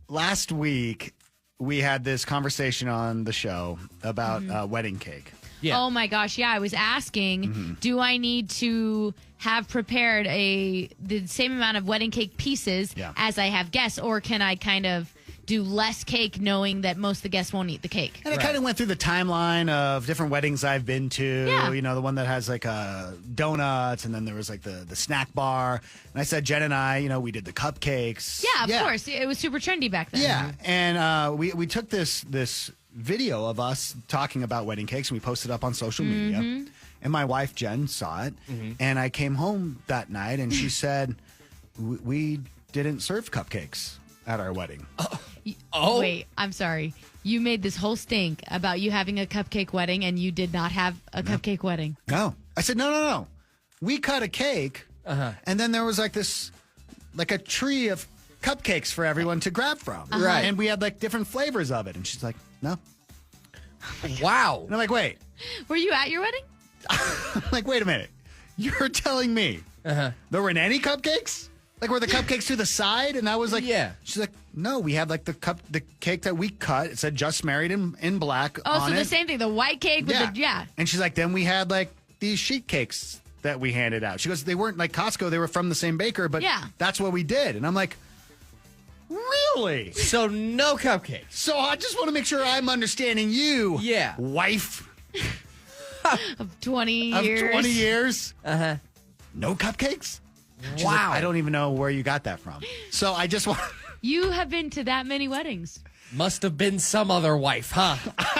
last week, we had this conversation on the show about wedding cake. Yeah. Oh, my gosh. Yeah, I was asking, do I need to have prepared the same amount of wedding cake pieces as I have guests, or can I kind of do less cake knowing that most of the guests won't eat the cake? And I kind of went through the timeline of different weddings I've been to. Yeah. The one that has donuts, and then there was the snack bar. And I said, Jen and I, we did the cupcakes. Yeah, of course. It was super trendy back then. Yeah. And we took this video of us talking about wedding cakes, and we posted it up on social media. And my wife, Jen, saw it. And I came home that night, and she said, we didn't serve cupcakes at our wedding. Oh. Wait, I'm sorry. You made this whole stink about you having a cupcake wedding, and you did not have a cupcake wedding. No. I said, no. We cut a cake, and then there was a tree of cupcakes for everyone to grab from. Right. And we had different flavors of it. And she's like, no. Wow. And I'm like, wait. Were you at your wedding? I'm like, wait a minute. You're telling me there weren't any cupcakes? Were the cupcakes to the side? And I was like, yeah. She's like, no, we had the cake that we cut. It said just married in black Oh, on so it. the same thing, the white cake with And she's like, then we had these sheet cakes that we handed out. She goes, they weren't like Costco. They were from the same baker, but that's what we did. And I'm like, really? So no cupcakes. So I just want to make sure I'm understanding you, wife of 20 years. Of 20 years? No cupcakes? She's like, Wow. I don't even know where you got that from. So I just want. You have been to that many weddings. Must have been some other wife, huh?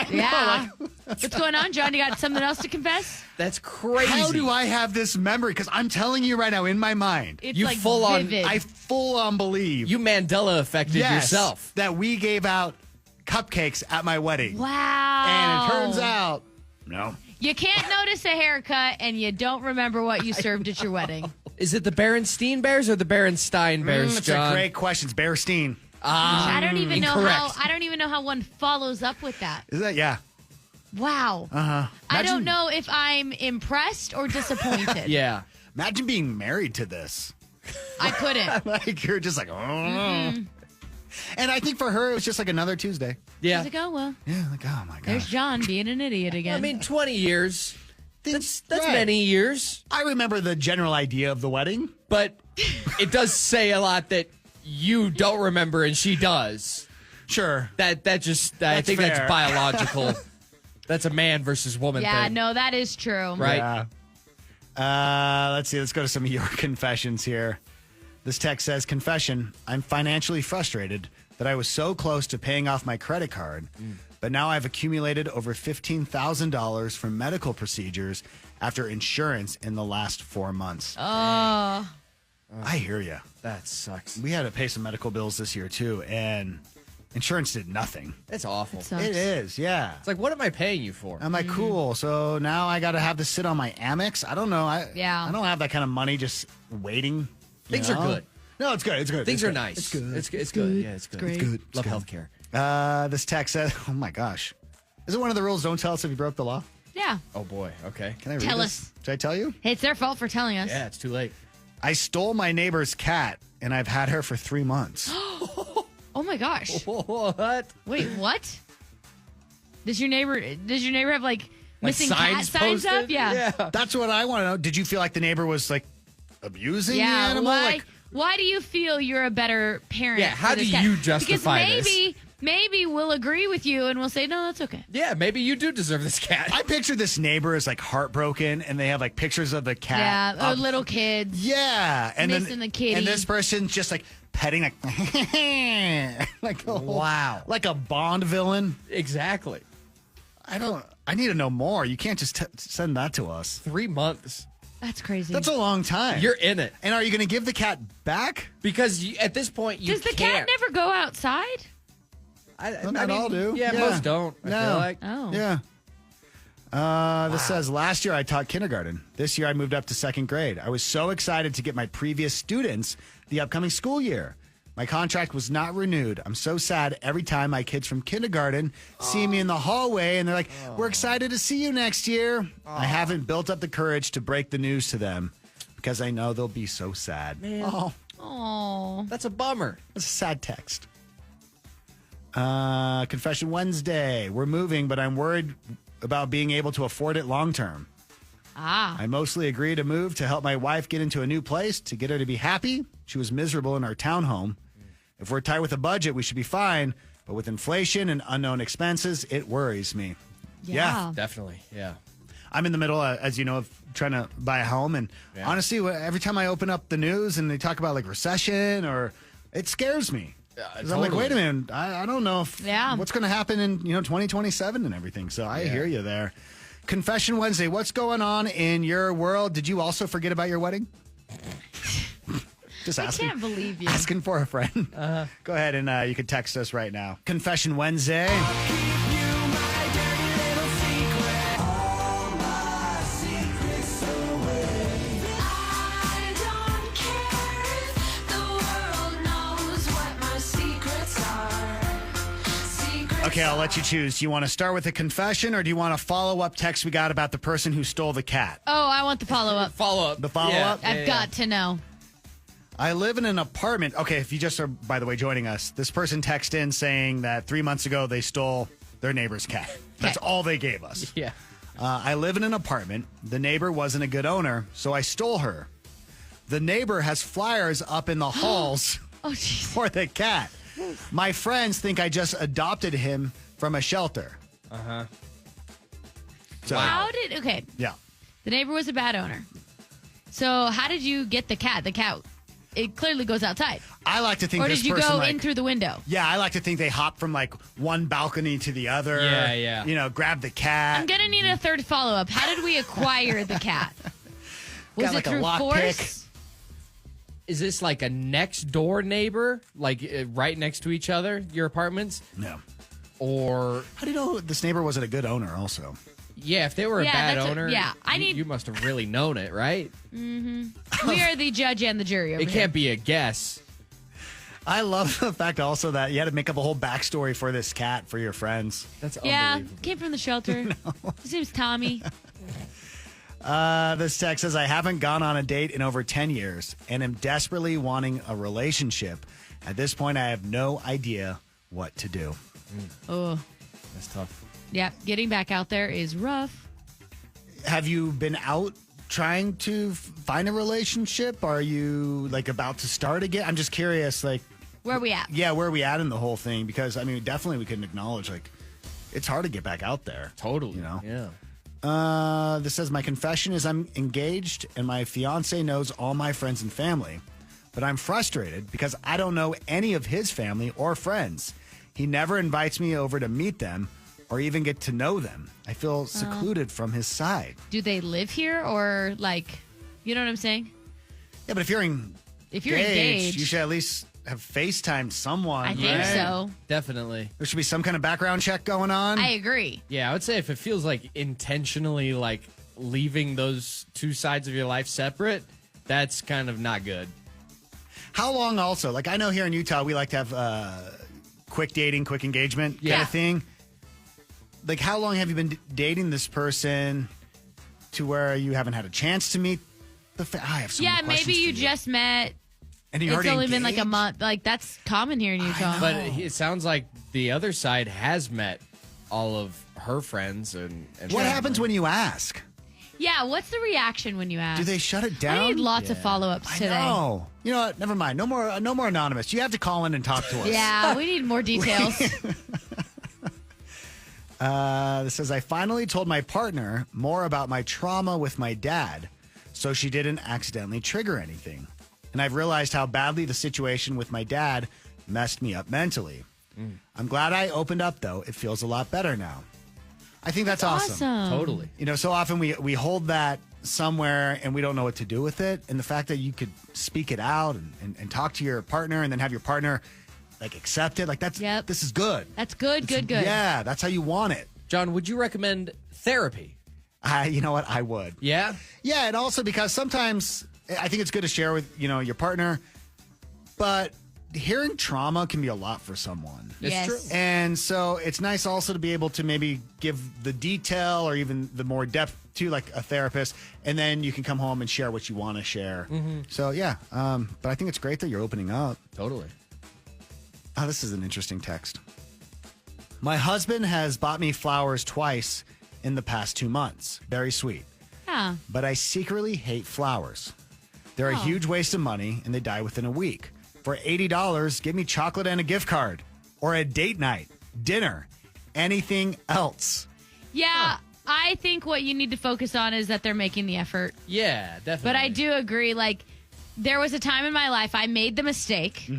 Yeah. What's going on, John? You got something else to confess? That's crazy. How do I have this memory? Because I'm telling you right now, in my mind, It's You like full on- vivid. I full on believe You Mandela affected yourself. that we gave out cupcakes at my wedding. Wow. And it turns out, no. You can't notice a haircut and you don't remember what you served at your wedding. Is it the Berenstein Bears or the Berenstein Bears, That's John? a great question. It's Bearstein. I don't even know incorrect. how. I don't even know how one follows up with that. Is that? Yeah. Wow. I don't know if I'm impressed or disappointed. Yeah. Imagine being married to this. I couldn't. Like, you're just like, oh. And I think for her, it was just like another Tuesday. Yeah. I was like, oh well. Yeah, like, oh my There's gosh. John being an idiot again. I mean, 20 years. That's Right. many years. I remember the general idea of the wedding. But it does say a lot that you don't remember and she does. Sure. I That's think fair. that's biological. That's a man versus woman yeah, thing. no, that is true. Right? Yeah. Let's see. Let's go to some of your confessions here. This text says, confession, I'm financially frustrated that I was so close to paying off my credit card, but now I've accumulated over $15,000 from medical procedures after insurance in the last 4 months. Oh, I hear you. That sucks. We had to pay some medical bills this year, too, and insurance did nothing. It's awful. sucks. It is, yeah. It's like, what am I paying you for? I'm like, cool. So now I got to have this sit on my Amex. I don't know. I don't have that kind of money just waiting. you Things are know? good. No, it's good. It's good. Things It's are good. nice. It's good. It's good. Yeah, it's good. great. It's good. Love It's healthcare. good. This text says, oh my gosh. Is it one of the rules? Don't tell us if you broke the law. yeah. Oh, boy. Okay. Can I read Tell this? us. Should I tell you? Hey, it's their fault for telling us. Yeah, it's too late. I stole my neighbor's cat and I've had her for 3 months. Oh my gosh. What? Wait, what? Does your neighbor have like missing signs cat signs up? posted? Yeah. That's what I want to know. Did you feel like the neighbor was like abusing Yeah. the animal? Why? Like, Why do you feel you're a better parent? Yeah, how for this do cat? you justify because this? maybe we'll agree with you and we'll say no, that's okay. Yeah, maybe you do deserve this cat. I picture this neighbor as like heartbroken and they have like pictures of the cat. Yeah, or up- little kids. Yeah, and Missing the kitty. and this person's just like petting, like, like Wow. like a Bond villain. Exactly. I need to know more. You can't just send that to us. 3 months. That's crazy. That's a long time. You're in it. And are you going to give the cat back? Because at this point, you Does the can't. cat never go outside? I Not all do. Yeah, Yeah. most don't. I No. feel like. Oh. Yeah. This says, last year I taught kindergarten. This year I moved up to second grade. I was so excited to get my previous students the upcoming school year. My contract was not renewed. I'm so sad every time my kids from kindergarten see me in the hallway and they're like, we're excited to see you next year. I haven't built up the courage to break the news to them because I know they'll be so sad. Man. Oh, Oh. That's a bummer. that's a sad text. Confession Wednesday. We're moving, but I'm worried about being able to afford it long term. Ah. I mostly agreed to move to help my wife get into a new place, to get her to be happy. She was miserable in our townhome. If we're tight with a budget, we should be fine. But with inflation and unknown expenses, it worries me. Yeah. Definitely. Yeah. I'm in the middle, as you know, of trying to buy a home. And honestly, every time I open up the news and they talk about like recession or it scares me. 'Cause I'm like, totally. wait a minute. I don't know if Yeah. what's going to happen in 2027 and everything. So I hear you there. Confession Wednesday. What's going on in your world? Did you also forget about your wedding? Just I asking. can't believe you. Asking for a friend. Go ahead and you can text us right now. Confession Wednesday. Okay, I'll let you choose. Do you want to start with a confession or do you want a follow-up text we got about the person who stole the cat? Oh, I want the follow up. Follow up. The follow-up? I've got to know. I live in an apartment. Okay, if you just are, by the way, joining us, this person texted in saying that 3 months ago they stole their neighbor's cat. That's all they gave us. Yeah. I live in an apartment. The neighbor wasn't a good owner, so I stole her. The neighbor has flyers up in the halls Oh, jeez. for the cat. My friends think I just adopted him from a shelter. So, How did, okay, yeah. the neighbor was a bad owner. So how did you get the cat? The cat, it clearly goes outside. I like to think Or this did you person, go like, in through the window? Yeah, I like to think they hop from like one balcony to the other. Yeah. You know, grab the cat. I'm going to need a third follow-up. How did we acquire the cat? Was Got, it like, a through lock force? pick. Is this like a next door neighbor, like right next to each other, your apartments? No. Or How do you know this neighbor wasn't a good owner also? yeah, if they were a Yeah, bad that's owner, you must have really known it, right? We are the judge and the jury over It here. can't be a guess. I love the fact also that you had to make up a whole backstory for this cat for your friends. That's Yeah, unbelievable. came from the shelter. His name's Tommy. This text says, I haven't gone on a date in over 10 years and am desperately wanting a relationship. At this point, I have no idea what to do. Oh, That's tough. yeah. Getting back out there is rough. Have you been out trying to find a relationship? Are you like about to start again? I'm just curious, like, Where are we at? yeah, where are we at in the whole thing? Because, I mean, definitely we can acknowledge, like, it's hard to get back out there. Totally. You know? Yeah. This says, my confession is I'm engaged and my fiance knows all my friends and family, but I'm frustrated because I don't know any of his family or friends. He never invites me over to meet them or even get to know them. I feel secluded from his side. Do they live here or like, you know what I'm saying? Yeah, but if you're engaged, you should at least have FaceTimed someone. I think right? so. Definitely. There should be some kind of background check going on. I agree. Yeah, I would say if it feels like intentionally like leaving those two sides of your life separate, that's kind of not good. How long also? Like, I know here in Utah, we like to have quick dating, quick engagement kind Yeah. of thing. Like, how long have you been dating this person to where you haven't had a chance to meet I have so Yeah, many maybe questions you for just met. And you It's already only been like a engaged? month. Like, that's common here in Utah. But it sounds like the other side has met all of her friends and What happens when you ask? Yeah, what's the reaction when you ask? Do they shut it down? I need lots of follow-ups today. No. You know what? Never mind. No more anonymous. You have to call in and talk to us. Yeah, we need more details. This says, I finally told my partner more about my trauma with my dad, so she didn't accidentally trigger anything. And I've realized how badly the situation with my dad messed me up mentally. I'm glad I opened up, though. It feels a lot better now. I think that's awesome. Totally. You know, so often we hold that somewhere and we don't know what to do with it. And the fact that you could speak it out and talk to your partner and then have your partner like accept it, like this is good. That's good, good. Yeah, that's how you want it. John, would you recommend therapy? You know what? I would. Yeah? Yeah, and also because sometimes I think it's good to share with, your partner, but hearing trauma can be a lot for someone. It's Yes. true. And so it's nice also to be able to maybe give the detail or even the more depth to like a therapist, and then you can come home and share what you want to share. So yeah, but I think it's great that you're opening up. Totally. Oh, this is an interesting text. My husband has bought me flowers twice in the past 2 months. Very sweet. Yeah. But I secretly hate flowers. They're a huge waste of money and they die within a week. For $80, give me chocolate and a gift card or a date night, dinner, anything else. Yeah, I think what you need to focus on is that they're making the effort. Yeah, definitely. But I do agree, like, there was a time in my life I made the mistake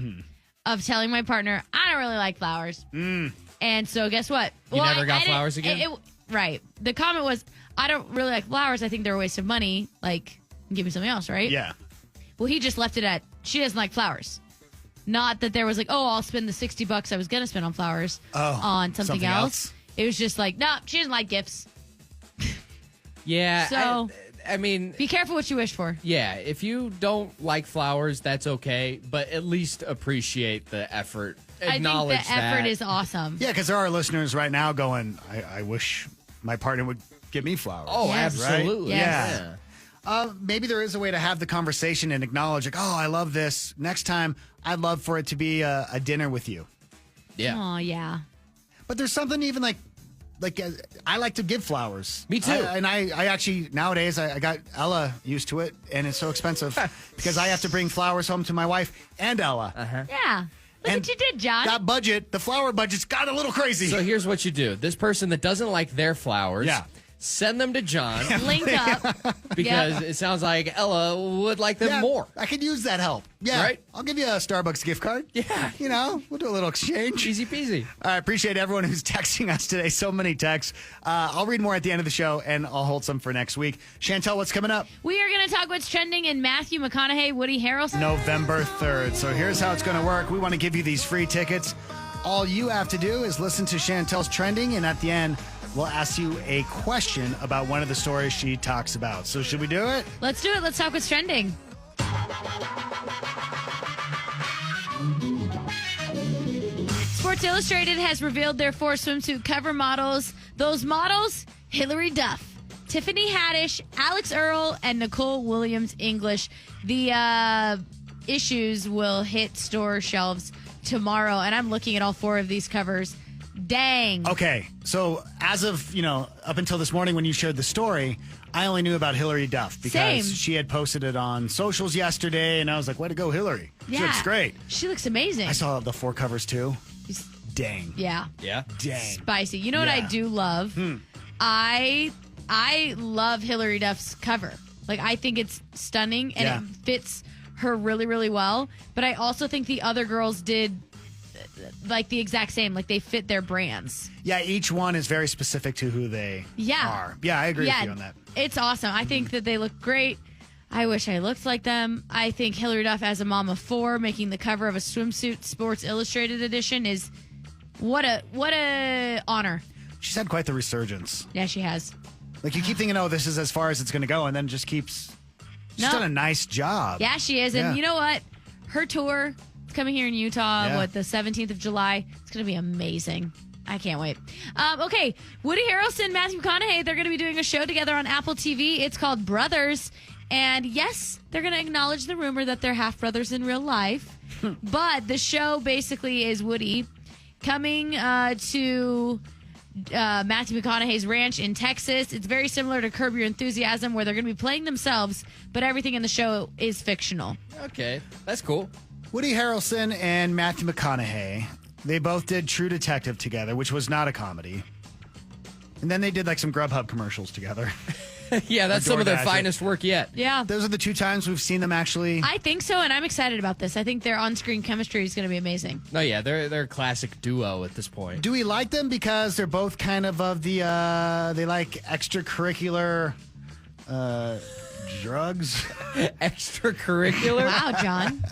of telling my partner, I don't really like flowers. And so guess what? You never I got didn't- flowers again? Right. The comment was, I don't really like flowers. I think they're a waste of money. Like, give me something else, right? Yeah. Well, he just left it at, she doesn't like flowers. Not that there was like, oh, I'll spend the $60 I was going to spend on flowers on something else. It was just like, no, she doesn't like gifts. Yeah. So- I mean, Be careful what you wish for. yeah, if you don't like flowers, that's okay, but at least appreciate the effort. Acknowledge I think the effort that. is awesome. Yeah, because there are listeners right now going, I wish my partner would give me flowers. Oh, Yes. absolutely. Yes. Yeah. Maybe there is a way to have the conversation and acknowledge, like, oh, I love this. Next time, I'd love for it to be a dinner with you. Yeah. Oh, yeah. But there's something even like I like to give flowers. Me too. I actually, nowadays, I got Ella used to it, and it's so expensive because I have to bring flowers home to my wife and Ella. Yeah. Look And what you did, John. That budget, the flower budget's got a little crazy. So here's what you do. This person that doesn't like their flowers, Yeah. send them to John Link up. because it sounds like Ella would like them more. I could use that help. Yeah. Right? I'll give you a Starbucks gift card. Yeah. You know, we'll do a little exchange. Easy peasy. I appreciate everyone who's texting us today. So many texts. I'll read more at the end of the show, and I'll hold some for next week. Chantel, what's coming up? We are going to talk what's trending in Matthew McConaughey, Woody Harrelson. November 3rd. So here's how it's going to work. We want to give you these free tickets. All you have to do is listen to Chantel's trending, and at the end, we'll ask you a question about one of the stories she talks about. So should we do it? Let's do it. Let's talk what's trending. Sports Illustrated has revealed their 4 swimsuit cover models. Those models, Hilary Duff, Tiffany Haddish, Alex Earle, and Nicole Williams English. The issues will hit store shelves tomorrow, and I'm looking at all 4 of these covers. Dang. Okay, so as of, up until this morning when you shared the story, I only knew about Hilary Duff because Same. she had posted it on socials yesterday, and I was like, way to go, Hilary. She looks great. She looks amazing. I saw the 4 covers too. Dang. Yeah. Yeah. Dang. Spicy. You know what I do love? I love Hilary Duff's cover. Like, I think it's stunning and it fits her really, really well. But I also think the other girls did like the exact same. Like, they fit their brands. Yeah, each one is very specific to who they are. Yeah, I agree with you on that. It's awesome. I think that they look great. I wish I looked like them. I think Hilary Duff as a mom of 4 making the cover of a swimsuit Sports Illustrated edition is what a honor. She's had quite the resurgence. Yeah, she has. Like, you keep thinking, oh, this is as far as it's going to go, and then just keeps... She's done a nice job. Yeah, she is. And you know what? Her tour is coming here in Utah, the 17th of July. It's going to be amazing. I can't wait. Okay, Woody Harrelson, Matthew McConaughey, they're going to be doing a show together on Apple TV. It's called Brothers. And yes, they're going to acknowledge the rumor that they're half brothers in real life. But the show basically is Woody coming to Matthew McConaughey's ranch in Texas. It's very similar to Curb Your Enthusiasm, where they're going to be playing themselves, but everything in the show is fictional. Okay, that's cool. Woody Harrelson and Matthew McConaughey, they both did True Detective together, which was not a comedy. And then they did like some Grubhub commercials together. Yeah, that's some of their finest work yet. Yeah. Those are the 2 times we've seen them actually. I think so, and I'm excited about this. I think their on-screen chemistry is going to be amazing. No, yeah, they're a classic duo at this point. Do we like them because they're both kind of the, they like extracurricular drugs? Extracurricular? Wow, John.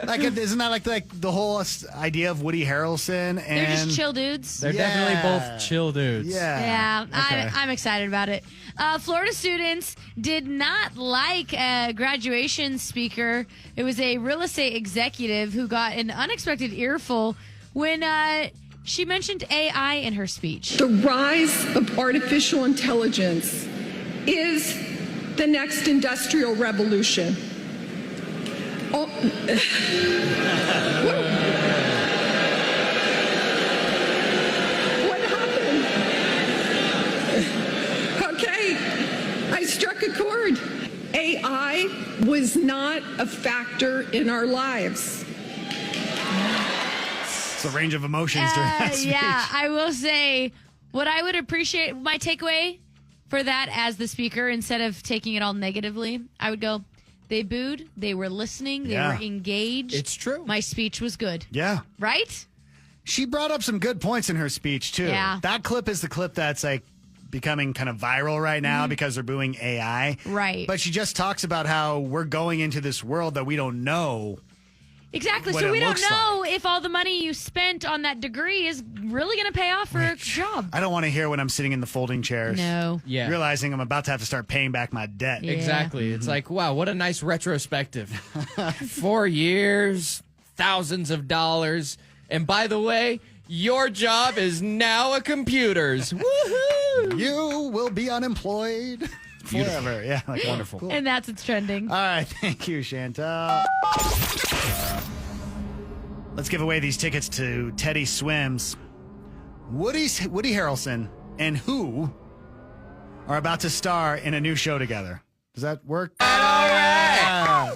Like, isn't that like the whole idea of Woody Harrelson? And They're just chill dudes. They're definitely both chill dudes. Yeah. Yeah, I'm excited about it. Florida students did not like a graduation speaker. It was a real estate executive who got an unexpected earful when she mentioned AI in her speech. The rise of artificial intelligence is the next industrial revolution. Oh. What happened? Okay, I struck a chord. AI was not a factor in our lives. It's a range of emotions during that speech. Yeah, I will say what I would appreciate, my takeaway for that as the speaker, instead of taking it all negatively, I would go, they booed, they were listening, they were engaged. It's true. My speech was good. Yeah. Right? She brought up some good points in her speech, too. Yeah. That clip is the clip that's like becoming kind of viral right now because they're booing AI. Right. But she just talks about how we're going into this world that we don't know. Exactly. What So it we don't looks know if all the money you spent on that degree is really going to pay off for a job. I don't want to hear when I'm sitting in the folding chairs. No. Yeah. Realizing I'm about to have to start paying back my debt. Yeah. Exactly. It's like, wow, what a nice retrospective. 4 years, thousands of dollars. And by the way, your job is now a computer's. Woohoo! You will be unemployed forever. Yeah, like Wonderful. Cool. And that's what's trending. All right, thank you, Chantel. Let's give away these tickets to Teddy Swims. Woody Harrelson and who are about to star in a new show together. Does that work? All right.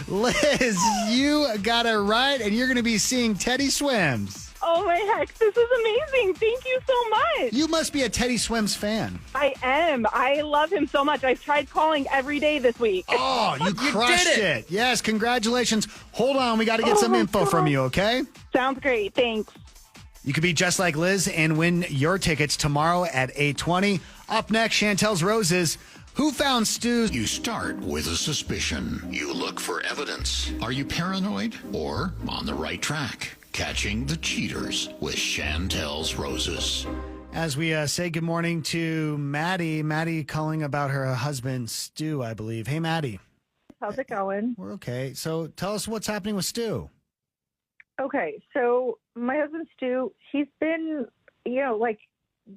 Liz, you got it right, and you're going to be seeing Teddy Swims. Oh my heck, this is amazing. Thank you so much. You must be a Teddy Swims fan. I am. I love him so much. I've tried calling every day this week. Oh, you crushed it. Yes, congratulations. Hold on, we got to get some info from you, okay? Sounds great. Thanks. You could be just like Liz and win your tickets tomorrow at 8:20. Up next, Chantel's Roses. Who found Stu? You start with a suspicion. You look for evidence. Are you paranoid or on the right track? Catching the cheaters with Chantel's Roses. As we say good morning to Maddie. Maddie calling about her husband, Stu, I believe. Hey, Maddie. How's it going? We're okay. So tell us what's happening with Stu. Okay, so my husband Stu, he's been,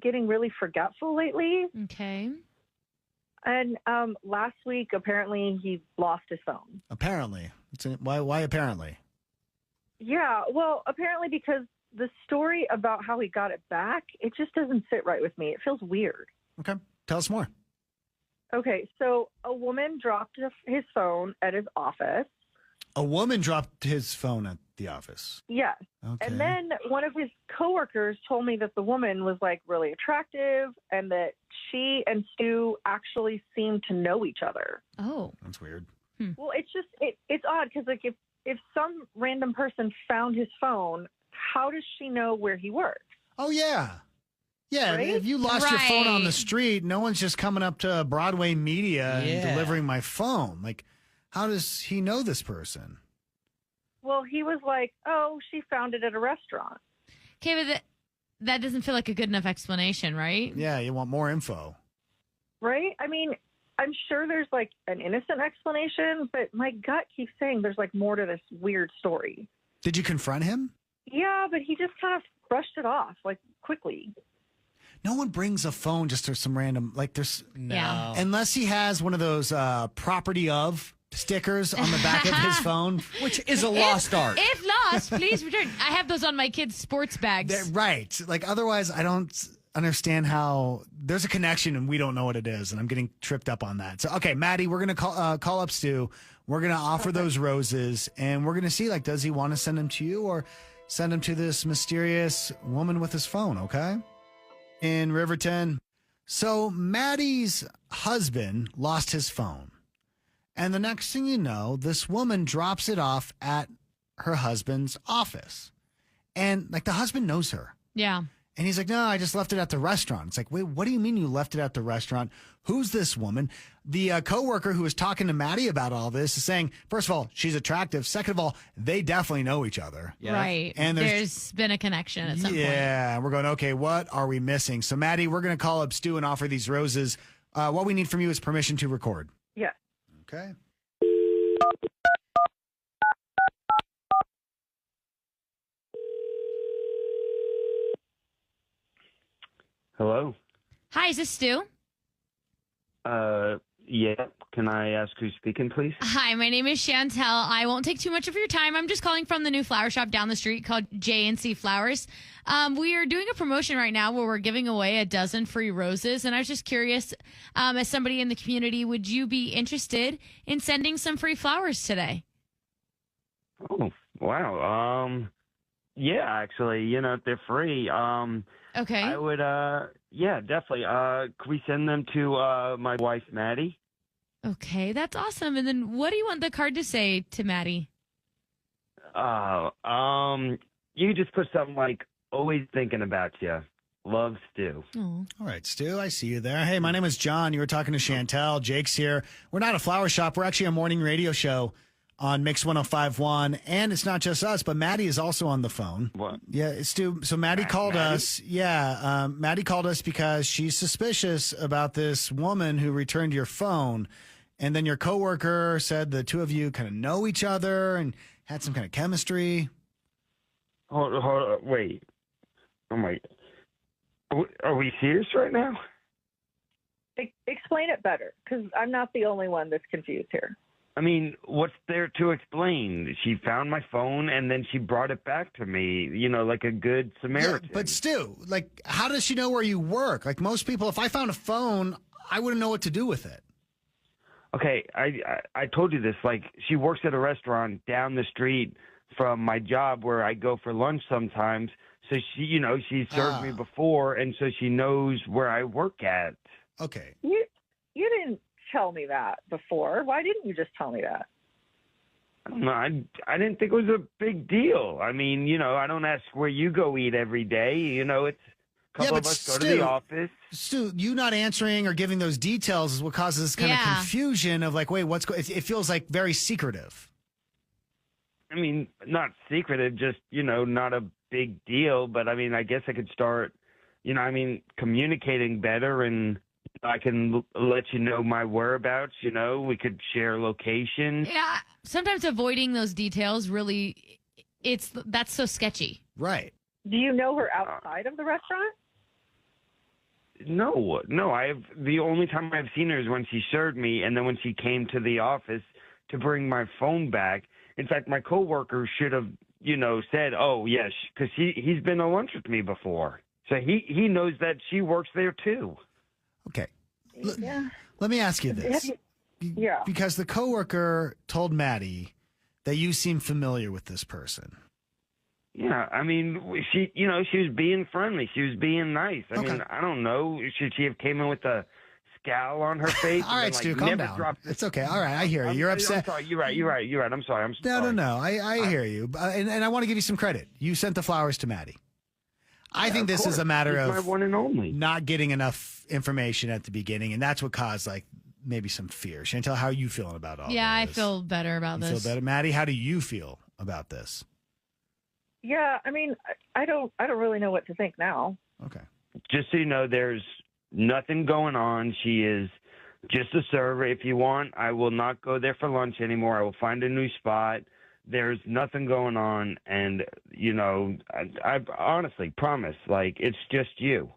getting really forgetful lately. Okay. And last week, apparently, he lost his phone. Apparently. Why apparently? Yeah, well, apparently because the story about how he got it back, it just doesn't sit right with me. It feels weird. Okay. Tell us more. Okay, so a woman dropped his phone at his office. A woman dropped his phone at the office. Yes. Okay. And then one of his coworkers told me that the woman was really attractive and that she and Stu actually seemed to know each other. Oh. That's weird. Well, it's just, it's odd because if some random person found his phone, how does she know where he works? Oh, yeah. Yeah, Right? if you lost your phone on the Right. street, no one's just coming up to Broadway Media and delivering my phone. Like, how does he know this person? Well, he was like, oh, she found it at a restaurant. Okay, but that doesn't feel like a good enough explanation, right? Yeah, you want more info. Right? I mean, I'm sure there's an innocent explanation, but my gut keeps saying there's more to this weird story. Did you confront him? Yeah, but he just kind of brushed it off quickly. No one brings a phone just to some random, there's, Yeah. unless he has one of those property of stickers on the back of his phone. Which is a lost art. If lost, please return. I have those on my kids' sports bags. Right. Otherwise, I don't understand how there's a connection and we don't know what it is. And I'm getting tripped up on that. So, okay, Maddie, we're going to call up Stu. We're going to offer those roses and we're going to see, does he want to send them to you or send them to this mysterious woman with his phone? Okay. In Riverton. So Maddie's husband lost his phone. And the next thing you know, this woman drops it off at her husband's office. And the husband knows her. Yeah. And he's like, no, I just left it at the restaurant. It's like, wait, what do you mean you left it at the restaurant? Who's this woman? The coworker who was talking to Maddie about all this is saying, first of all, she's attractive. Second of all, they definitely know each other. Yeah. Right. And there's been a connection at some point. Yeah. We're going, okay, what are we missing? So, Maddie, we're going to call up Stu and offer these roses. What we need from you is permission to record. Yes. Okay. Hello? Hi, is this Stu? Yeah. Can I ask who's speaking, please? Hi, my name is Chantel. I won't take too much of your time. I'm just calling from the new flower shop down the street called J&C Flowers. We are doing a promotion right now where we're giving away a dozen free roses. And I was just curious, as somebody in the community, would you be interested in sending some free flowers today? Oh, wow. Yeah, actually, if they're free, Okay. I would, yeah, definitely. Could we send them to, my wife, Maddie? Okay, that's awesome. And then what do you want the card to say to Maddie? You just put something like, always thinking about you. Love, Stu. Oh. All right, Stu, I see you there. Hey, my name is John. You were talking to Chantel. Jake's here. We're not a flower shop. We're actually a morning radio show on Mix 105.1. And it's not just us, but Maddie is also on the phone. What? Yeah, Stu. So Maddie called us. Yeah, Maddie called us because she's suspicious about this woman who returned your phone. And then your coworker said the two of you kind of know each other and had some kind of chemistry. Hold, wait. Oh, my. Are we serious right now? Explain it better, because I'm not the only one that's confused here. I mean, what's there to explain? She found my phone and then she brought it back to me, like a good Samaritan. Yeah, but Stu, how does she know where you work? Like most people, if I found a phone, I wouldn't know what to do with it. Okay, I told you this. She works at a restaurant down the street from my job where I go for lunch sometimes. So she served me before, and so she knows where I work at. Okay. You didn't tell me that before. Why didn't you just tell me that? I don't know. I didn't think it was a big deal. I mean, I don't ask where you go eat every day. It's a couple of us go to the office. Stu, you not answering or giving those details is what causes this kind of confusion of like, wait, it feels like very secretive. I mean, not secretive, just, not a big deal. But I mean, I guess I could start, communicating better, and I can let you know my whereabouts. We could share locations. Yeah. Sometimes avoiding those details really, that's so sketchy. Right. Do you know her outside of the restaurant? No. The only time I've seen her is when she served me, and then when she came to the office to bring my phone back. In fact, my coworker should have, said, "Oh yes," because he's been to lunch with me before, so he knows that she works there too. Okay. Yeah. Let me ask you this. Yeah. Because the coworker told Maddie that you seem familiar with this person. Yeah, I mean, she was being friendly. She was being nice. I mean, I don't know. Should she have came in with a scowl on her face? All right, Stu, calm down. It's okay. All right, I hear you. You're upset. I'm sorry. You're right. I'm sorry. No. I hear you. And I want to give you some credit. You sent the flowers to Maddie. I think this is a matter of my one and only. Not getting enough information at the beginning, and that's what caused maybe some fear. Chantel, how are you feeling about all this? Yeah, I feel better about this. Feel better, Maddie? How do you feel about this? Yeah, I mean, I don't really know what to think now. Okay. Just so you know, there's nothing going on. She is just a server. If you want, I will not go there for lunch anymore. I will find a new spot. There's nothing going on, and I honestly promise, it's just you.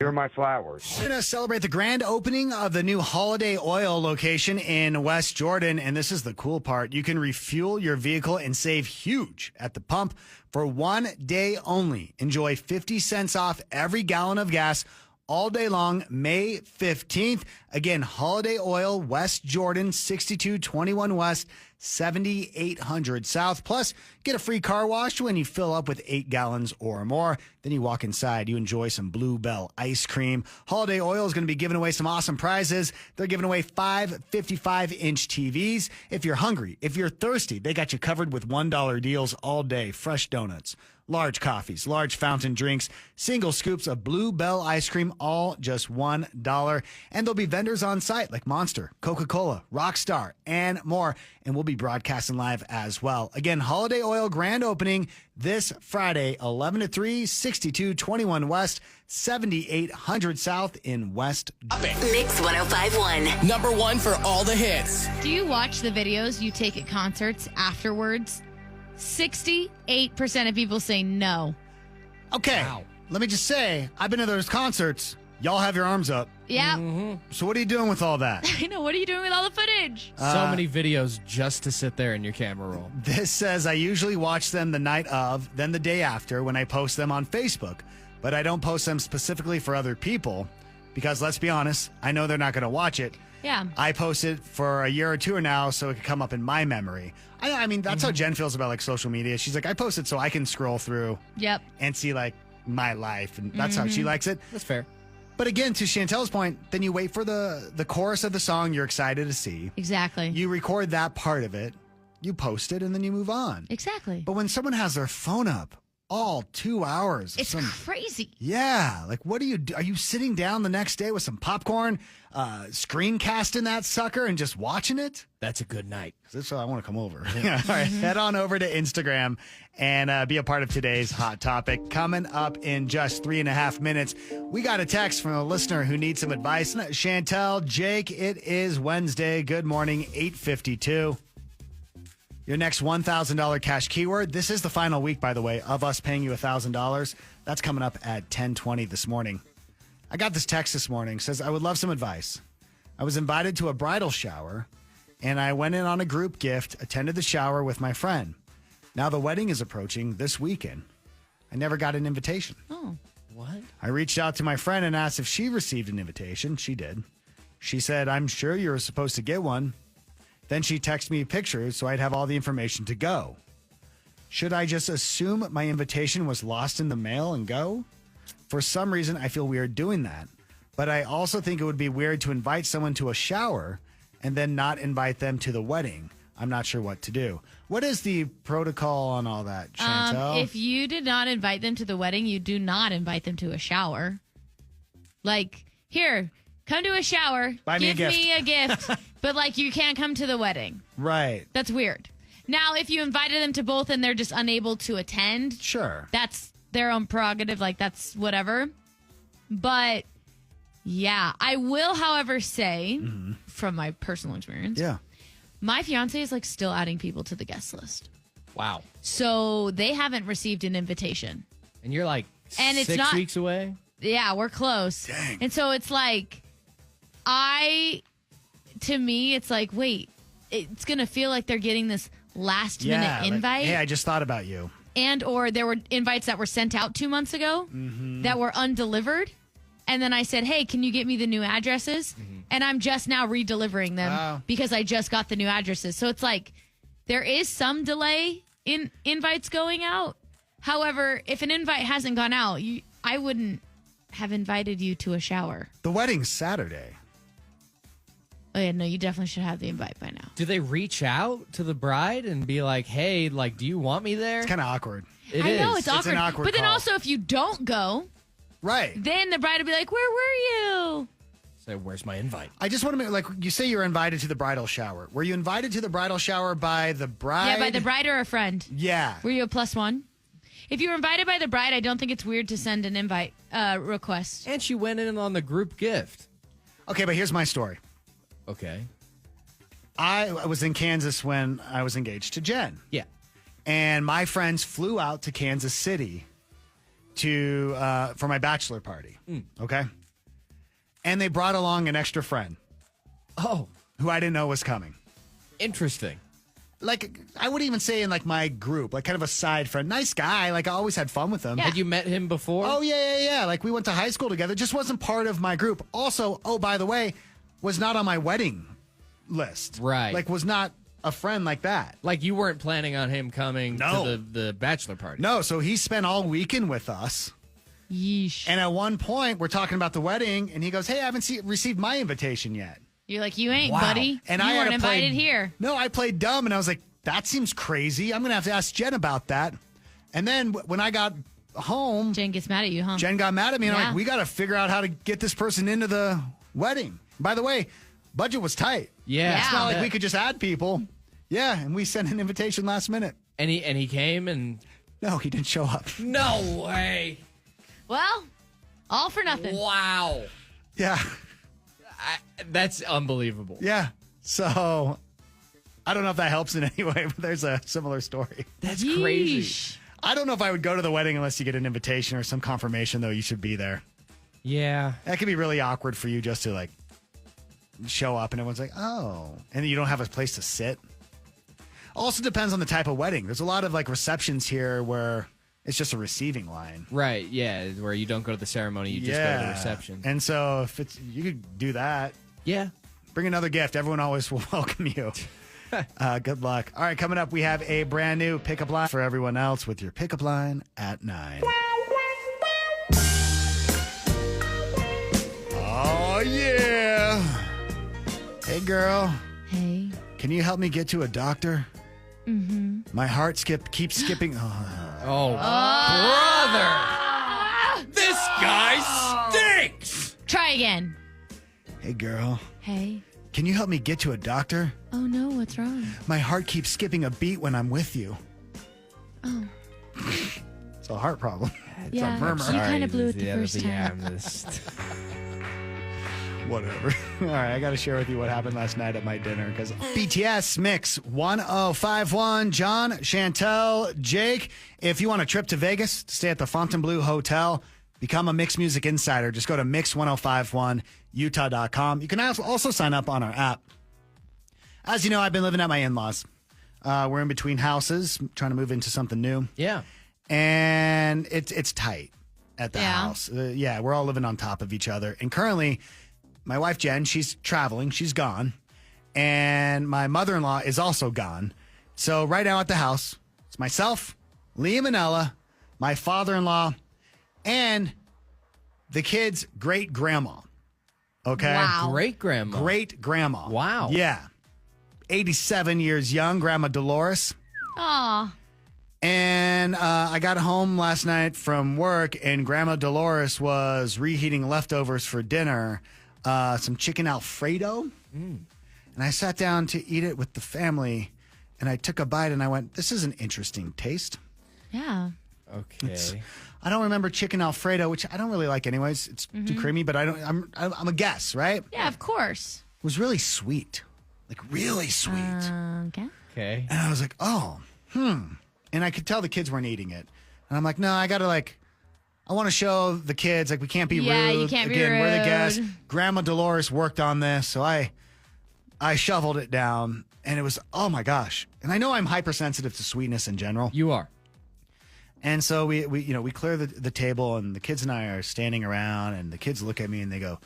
You're my flowers. We're going to celebrate the grand opening of the new Holiday Oil location in West Jordan. And this is the cool part. You can refuel your vehicle and save huge at the pump for 1 day only. Enjoy 50 cents off every gallon of gas all day long, May 15th. Again, Holiday Oil, West Jordan, 6221 West, 7800 South. Plus, get a free car wash when you fill up with 8 gallons or more. Then you walk inside, you enjoy some Bluebell ice cream. Holiday Oil is going to be giving away some awesome prizes. They're giving away 5 55-inch TVs. If you're hungry, if you're thirsty, they got you covered with $1 deals all day. Fresh donuts, large coffees, large fountain drinks, single scoops of Bluebell ice cream, all just $1. And there'll be vendors on site like Monster, Coca-Cola, Rockstar, and more. And we'll be broadcasting live as well. Again, Holiday Oil grand opening this Friday, 11 to 3, 6221 West, 7800 South in West. Mix 1051. Number one for all the hits. Do you watch the videos you take at concerts afterwards? 68% of people say no. Okay. Wow. Let me just say, I've been to those concerts. Y'all have your arms up. Yeah. Mm-hmm. So what are you doing with all that? I know. What are you doing with all the footage? So many videos just to sit there in your camera roll. This says I usually watch them the night of, then the day after when I post them on Facebook. But I don't post them specifically for other people because, let's be honest, I know they're not going to watch it. Yeah. I post it for a year or two now so it can come up in my memory. I mean, that's how Jen feels about social media. She's like, I post it so I can scroll through and see my life. And that's how she likes it. That's fair. But again, to Chantel's point, then you wait for the chorus of the song you're excited to see. Exactly. You record that part of it, you post it, and then you move on. Exactly. But when someone has their phone up all 2 hours. It's crazy. Yeah. What do you do? Are you sitting down the next day with some popcorn, screencasting that sucker and just watching it? That's a good night. That's why I want to come over. All right. Head on over to Instagram and be a part of today's hot topic. Coming up in just 3.5 minutes, we got a text from a listener who needs some advice. Chantel, Jake, it is Wednesday. Good morning, 8:52. Your next $1,000 cash keyword. This is the final week, by the way, of us paying you $1,000. That's coming up at 10:20 this morning. I got this text this morning. Says, I would love some advice. I was invited to a bridal shower, and I went in on a group gift, attended the shower with my friend. Now the wedding is approaching this weekend. I never got an invitation. Oh. What? I reached out to my friend and asked if she received an invitation. She did. She said, I'm sure you were supposed to get one. Then she texted me pictures so I'd have all the information to go. Should I just assume my invitation was lost in the mail and go? For some reason, I feel weird doing that. But I also think it would be weird to invite someone to a shower and then not invite them to the wedding. I'm not sure what to do. What is the protocol on all that, Chantel? If you did not invite them to the wedding, you do not invite them to a shower. Like, here, come to a shower. Give me a gift. But, like, you can't come to the wedding. Right. That's weird. Now, if you invited them to both and they're just unable to attend, sure, that's their own prerogative. Like, that's whatever. But, yeah, I will, however, say, from my personal experience, my fiance is, like, still adding people to the guest list. Wow. So they haven't received an invitation. And you're like and 6 weeks away? Yeah, we're close. Dang. And so it's like, to me, it's like, wait, it's going to feel like they're getting this last minute invite. Hey, I just thought about you. And or there were invites that were sent out 2 months ago that were undelivered. And then I said, hey, can you get me the new addresses? And I'm just now redelivering them because I just got the new addresses. So it's like there is some delay in invites going out. However, if an invite hasn't gone out, I wouldn't have invited you to a shower. The wedding's Saturday. Oh, yeah, no, you definitely should have the invite by now. Do they reach out to the bride and be like, hey, like, do you want me there? It's kind of awkward. I know, it's awkward. An awkward but then call. also, if you don't go, right, then the bride will be like, where were you? Say, where's my invite? I just want to make, like, you say you're invited to the bridal shower. Were you invited to the bridal shower by the bride? Yeah, by the bride or a friend. Yeah. Were you a +1? If you were invited by the bride, I don't think it's weird to send an invite request. And she went in on the group gift. Okay, but here's my story. Okay. I was in Kansas when I was engaged to Jen. Yeah. And my friends flew out to Kansas City for my bachelor party. Okay. And they brought along an extra friend. Oh. Who I didn't know was coming. Interesting. Like, I wouldn't even say in, like, my group, like, kind of a side friend. Nice guy. Like, I always had fun with him. Yeah. Had you met him before? Oh, yeah. Like, we went to high school together. Just wasn't part of my group. Also, oh, by the way, was not on my wedding list. Right. Like, was not a friend like that. Like, you weren't planning on him coming to the bachelor party. No, so he spent all weekend with us. Yeesh. And at one point, we're talking about the wedding, and he goes, hey, I haven't received my invitation yet. You're like, you ain't, buddy. And you I weren't had to play, invited here. No, I played dumb, and I was like, that seems crazy. I'm going to have to ask Jen about that. And then when I got home... Jen gets mad at you, huh? Jen got mad at me, and I'm like, we got to figure out how to get this person into the wedding. By the way, budget was tight. Yeah. It's not like we could just add people. Yeah, and we sent an invitation last minute. And he came and... No, he didn't show up. No way. Well, all for nothing. Wow. Yeah. That's unbelievable. Yeah. So, I don't know if that helps in any way, but there's a similar story. That's crazy. I don't know if I would go to the wedding unless you get an invitation or some confirmation, though, you should be there. Yeah. That could be really awkward for you just to, like, show up and everyone's like, oh. And you don't have a place to sit. Also depends on the type of wedding. There's a lot of, like, receptions here where it's just a receiving line. Right, yeah, where you don't go to the ceremony, you just go to the reception. And so if you could do that. Yeah. Bring another gift. Everyone always will welcome you. Good luck. All right, coming up, we have a brand new pickup line for everyone else with your pickup line at 9. Oh, yeah. Hey, girl. Hey. Can you help me get to a doctor? Mm-hmm. My heart keeps skipping. Oh, brother. This guy stinks. Try again. Hey, girl. Hey. Can you help me get to a doctor? Oh, no. What's wrong? My heart keeps skipping a beat when I'm with you. Oh. It's a heart problem. It's a murmur. You kind of blew it the first time. Whatever. All right, I got to share with you what happened last night at my dinner because BTS Mix 1051, John, Chantel, Jake. If you want a trip to Vegas, stay at the Fontainebleau Hotel. Become a Mix Music Insider. Just go to mix1051utah.com. You can also sign up on our app. As you know, I've been living at my in-laws. We're in between houses, trying to move into something new. Yeah. And it's tight at the house. We're all living on top of each other. And currently, my wife, Jen, she's traveling. She's gone. And my mother-in-law is also gone. So right now at the house, it's myself Liam and Ella, my father-in-law, and the kids' great-grandma. Okay? Wow. Great-grandma. Great-grandma. Wow. Yeah. 87 years young, Grandma Dolores. Aw. And I got home last night from work, and Grandma Dolores was reheating leftovers for dinner, some chicken Alfredo. And I sat down to eat it with the family, and I took a bite, and I went, this is an interesting taste. Yeah. Okay. I don't remember chicken Alfredo, which I don't really like anyways. It's too creamy, but I'm a guess, right? Yeah, of course. It was really sweet. Like, really sweet. Okay. Okay. And I was like, oh, And I could tell the kids weren't eating it. And I'm like, no, I got to I want to show the kids, we can't be rude. Yeah, you can't be Again, we're the rude. guests. Grandma Dolores worked on this. So I shoveled it down, and it was, oh my gosh. And I know I'm hypersensitive to sweetness in general. You are. And so we clear the table, and the kids and I are standing around, and the kids look at me and they go,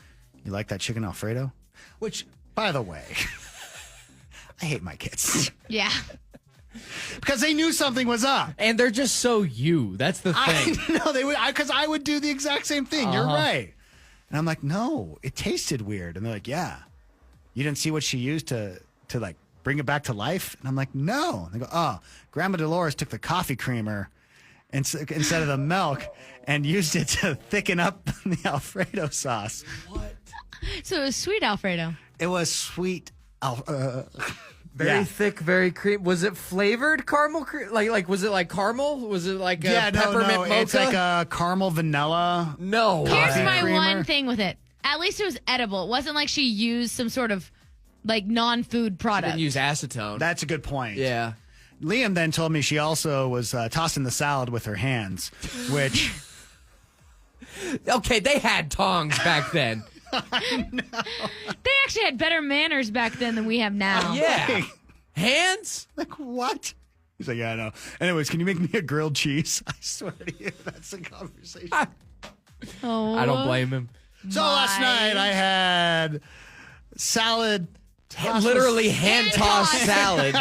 you like that chicken Alfredo? Which, by the way, I hate my kids. Yeah. Because they knew something was up. And they're just so you. That's the thing. I know they would, because I would do the exact same thing. You're right. And I'm like, no, it tasted weird. And they're like, yeah. You didn't see what she used to bring it back to life? And I'm like, no. And they go, oh, Grandma Dolores took the coffee creamer instead of the milk and used it to thicken up the Alfredo sauce. What? So it was sweet Alfredo. It was sweet. Very thick, very cream. Was it flavored caramel? Like was it like caramel? Was it like peppermint mocha? It's like a caramel vanilla. No. Here's my creamer. one thing with it. At least it was edible. It wasn't like she used some sort of non-food product. Didn't use acetone. That's a good point. Yeah. Liam then told me she also was tossing the salad with her hands, which... Okay, they had tongs back then. I know. They actually had better manners back then than we have now. Yeah. Hands? Like, what? He's like, yeah, I know. Anyways, can you make me a grilled cheese? I swear to you, that's the conversation. Oh. I don't blame him. So last night I had salad. Literally hand-tossed salad.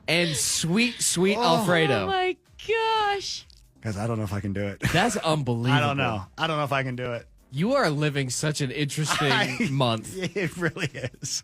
And sweet Alfredo. Oh, my gosh. Guys, I don't know if I can do it. That's unbelievable. I don't know. I don't know if I can do it. You are living such an interesting month. It really is.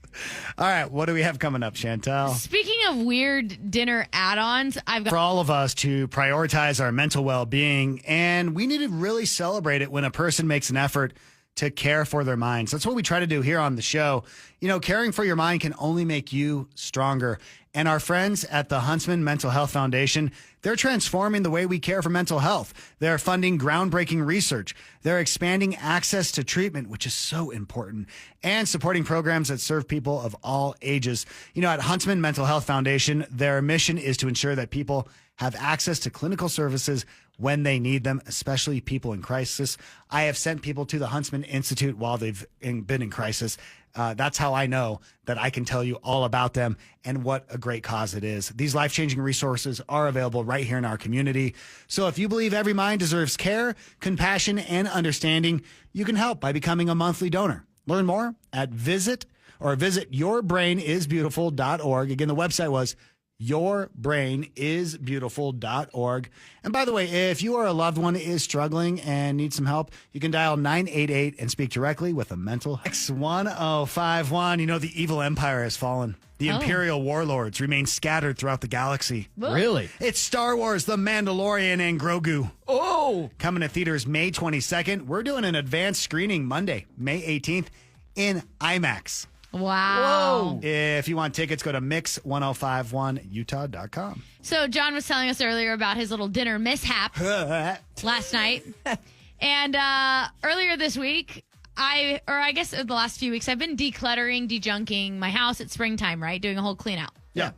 All right, what do we have coming up, Chantel? Speaking of weird dinner add-ons, I've got... For all of us to prioritize our mental well-being, and we need to really celebrate it when a person makes an effort to care for their minds. That's what we try to do here on the show. You know, caring for your mind can only make you stronger. And our friends at the Huntsman Mental Health Foundation, they're transforming the way we care for mental health. They're funding groundbreaking research. They're expanding access to treatment, which is so important, and supporting programs that serve people of all ages. You know, at Huntsman Mental Health Foundation, their mission is to ensure that people have access to clinical services when they need them, especially people in crisis. I have sent people to the Huntsman Institute while they've been in crisis. That's how I know that I can tell you all about them and what a great cause it is. These life-changing resources are available right here in our community. So if you believe every mind deserves care, compassion, and understanding, you can help by becoming a monthly donor. Learn more at visit yourbrainisbeautiful.org. Again, the website was yourbrainisbeautiful.org. And by the way, if you or a loved one is struggling and needs some help, you can dial 988 and speak directly with a mental X1051. You know, the evil empire has fallen. The Imperial warlords remain scattered throughout the galaxy. Really? It's Star Wars, The Mandalorian, and Grogu. Oh! Coming to theaters May 22nd. We're doing an advanced screening Monday, May 18th in IMAX. Wow. Whoa. If you want tickets, go to mix1051utah.com. So John was telling us earlier about his little dinner mishap last night. And earlier this week, I guess the last few weeks, I've been decluttering, dejunking my house at springtime, right? Doing a whole clean out. Yeah. And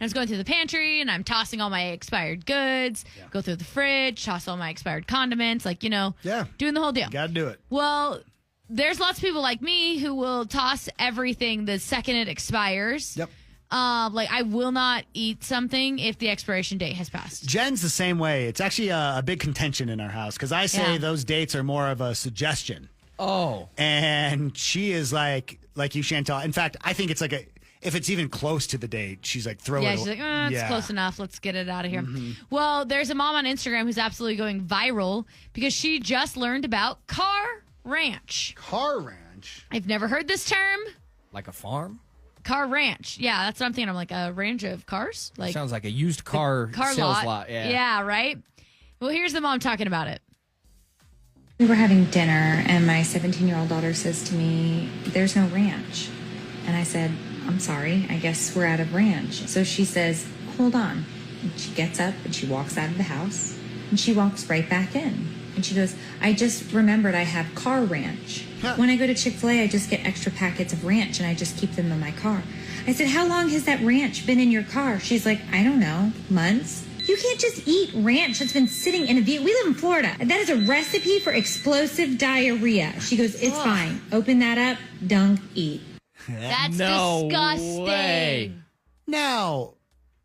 I was going through the pantry and I'm tossing all my expired goods, go through the fridge, toss all my expired condiments, doing the whole deal. Got to do it. Well, there's lots of people like me who will toss everything the second it expires. Yep. I will not eat something if the expiration date has passed. Jen's the same way. It's actually a big contention in our house because I say those dates are more of a suggestion. Oh. And she is like you, Chantal. In fact, I think it's if it's even close to the date, she's like, throw it. Yeah, she's like, it's close enough. Let's get it out of here. Well, there's a mom on Instagram who's absolutely going viral because she just learned about car ranch. Car ranch? I've never heard this term. Like a farm? Car ranch. Yeah, that's what I'm thinking. I'm like, a range of cars? Like Sounds like a used car sales lot. Yeah, right? Well, here's the mom talking about it. We were having dinner, and my 17-year-old daughter says to me, "There's no ranch." And I said, "I'm sorry, I guess we're out of ranch." So she says, "Hold on." And she gets up and she walks out of the house, and she walks right back in. And she goes, "I just remembered I have car ranch. When I go to Chick-fil-A, I just get extra packets of ranch, and I just keep them in my car." I said, "How long has that ranch been in your car?" She's like, "I don't know, months." You can't just eat ranch that's been sitting in a vehicle. We live in Florida. That is a recipe for explosive diarrhea. She goes, "It's fine. Open that up, dunk, eat." That's No disgusting. way. Now,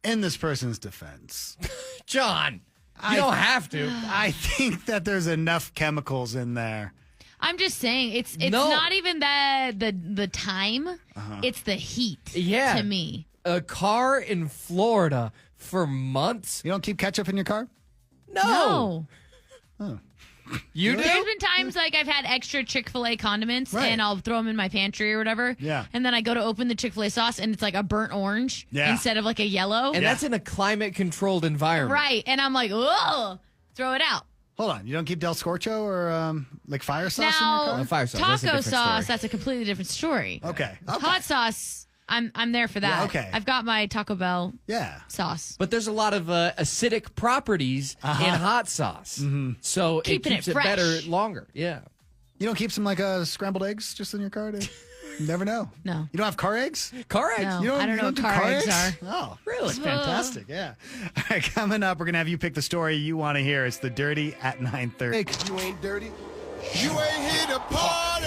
in this person's defense, John, you don't have to. I think that there's enough chemicals in there. I'm just saying, it's No. not even the time. It's the heat Yeah. to me. A car in Florida for months? You don't keep ketchup in your car? No. Oh. You do? There's been times like I've had extra Chick-fil-A condiments Right. and I'll throw them in my pantry or whatever. Yeah. And then I go to open the Chick-fil-A sauce and it's like a burnt orange instead of like a yellow. And that's in a climate-controlled environment. Right. And I'm like, oh, throw it out. Hold on. You don't keep Del Scorcho or like fire sauce in your Now, car? Fire sauce, that's a taco different sauce, story. that's a completely different story. Okay. Hot sauce, I'm there for that. Yeah, okay. I've got my Taco Bell Yeah. sauce. But there's a lot of acidic properties in hot sauce. So Keeping it keeps it it, fresh. better longer. Yeah. You don't keep some like scrambled eggs just in your car? You never know. No. You don't have car eggs? Car eggs? No, You don't, I don't you know what do car eggs are. Oh, Really? that's fantastic. Yeah. All right, coming up, we're going to have you pick the story you want to hear. It's the Dirty at 9:30. You ain't dirty. You ain't here to party.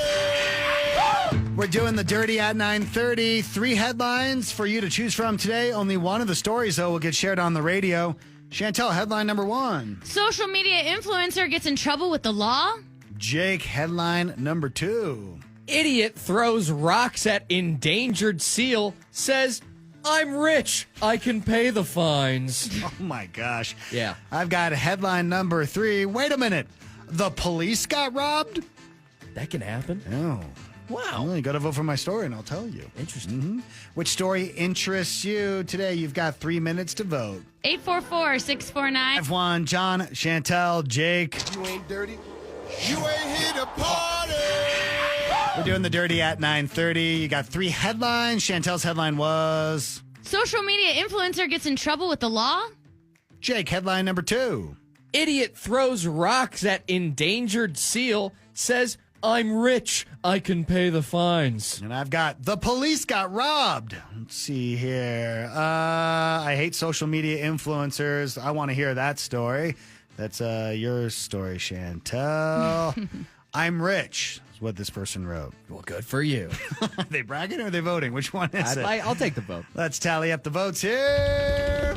We're doing the Dirty at 9:30. 3 headlines for you to choose from today. Only one of the stories, though, will get shared on the radio. Chantel, headline number 1. Social media influencer gets in trouble with the law. Jake, headline number 2. Idiot throws rocks at endangered seal, says, "I'm rich. I can pay the fines." Oh, my gosh. Yeah. I've got headline number 3. Wait a minute. The police got robbed? That can happen. Oh. Wow. Well, you got to vote for my story, and I'll tell you. Interesting. Which story interests you today? You've got 3 minutes to vote. 844-649. F1, John, Chantel, Jake. You ain't dirty. You ain't here to party. We're doing the Dirty at 9:30. You got 3 headlines. Chantel's headline was... Social media influencer gets in trouble with the law. Jake, headline number 2. Idiot throws rocks at endangered seal, says, "I'm rich. I can pay the fines." And I've got the police got robbed. Let's see here. I hate social media influencers. I want to hear that story. That's your story, Chantel. I'm rich is what this person wrote. Well, good for you. Are they bragging or are they voting? Which one is it? I'll take the vote. Let's tally up the votes here.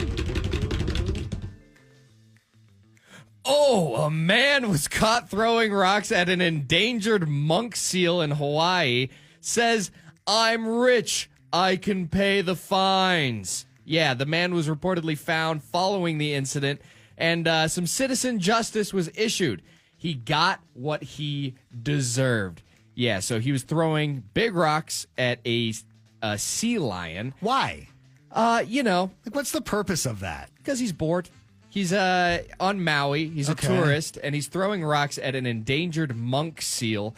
Oh, a man was caught throwing rocks at an endangered monk seal in Hawaii, says, "I'm rich. I can pay the fines." Yeah, the man was reportedly found following the incident, and some citizen justice was issued. He got what he deserved. Yeah, so he was throwing big rocks at a sea lion. Why? You know, Like, what's the purpose of that? because he's bored. He's on Maui. He's a tourist, and he's throwing rocks at an endangered monk seal.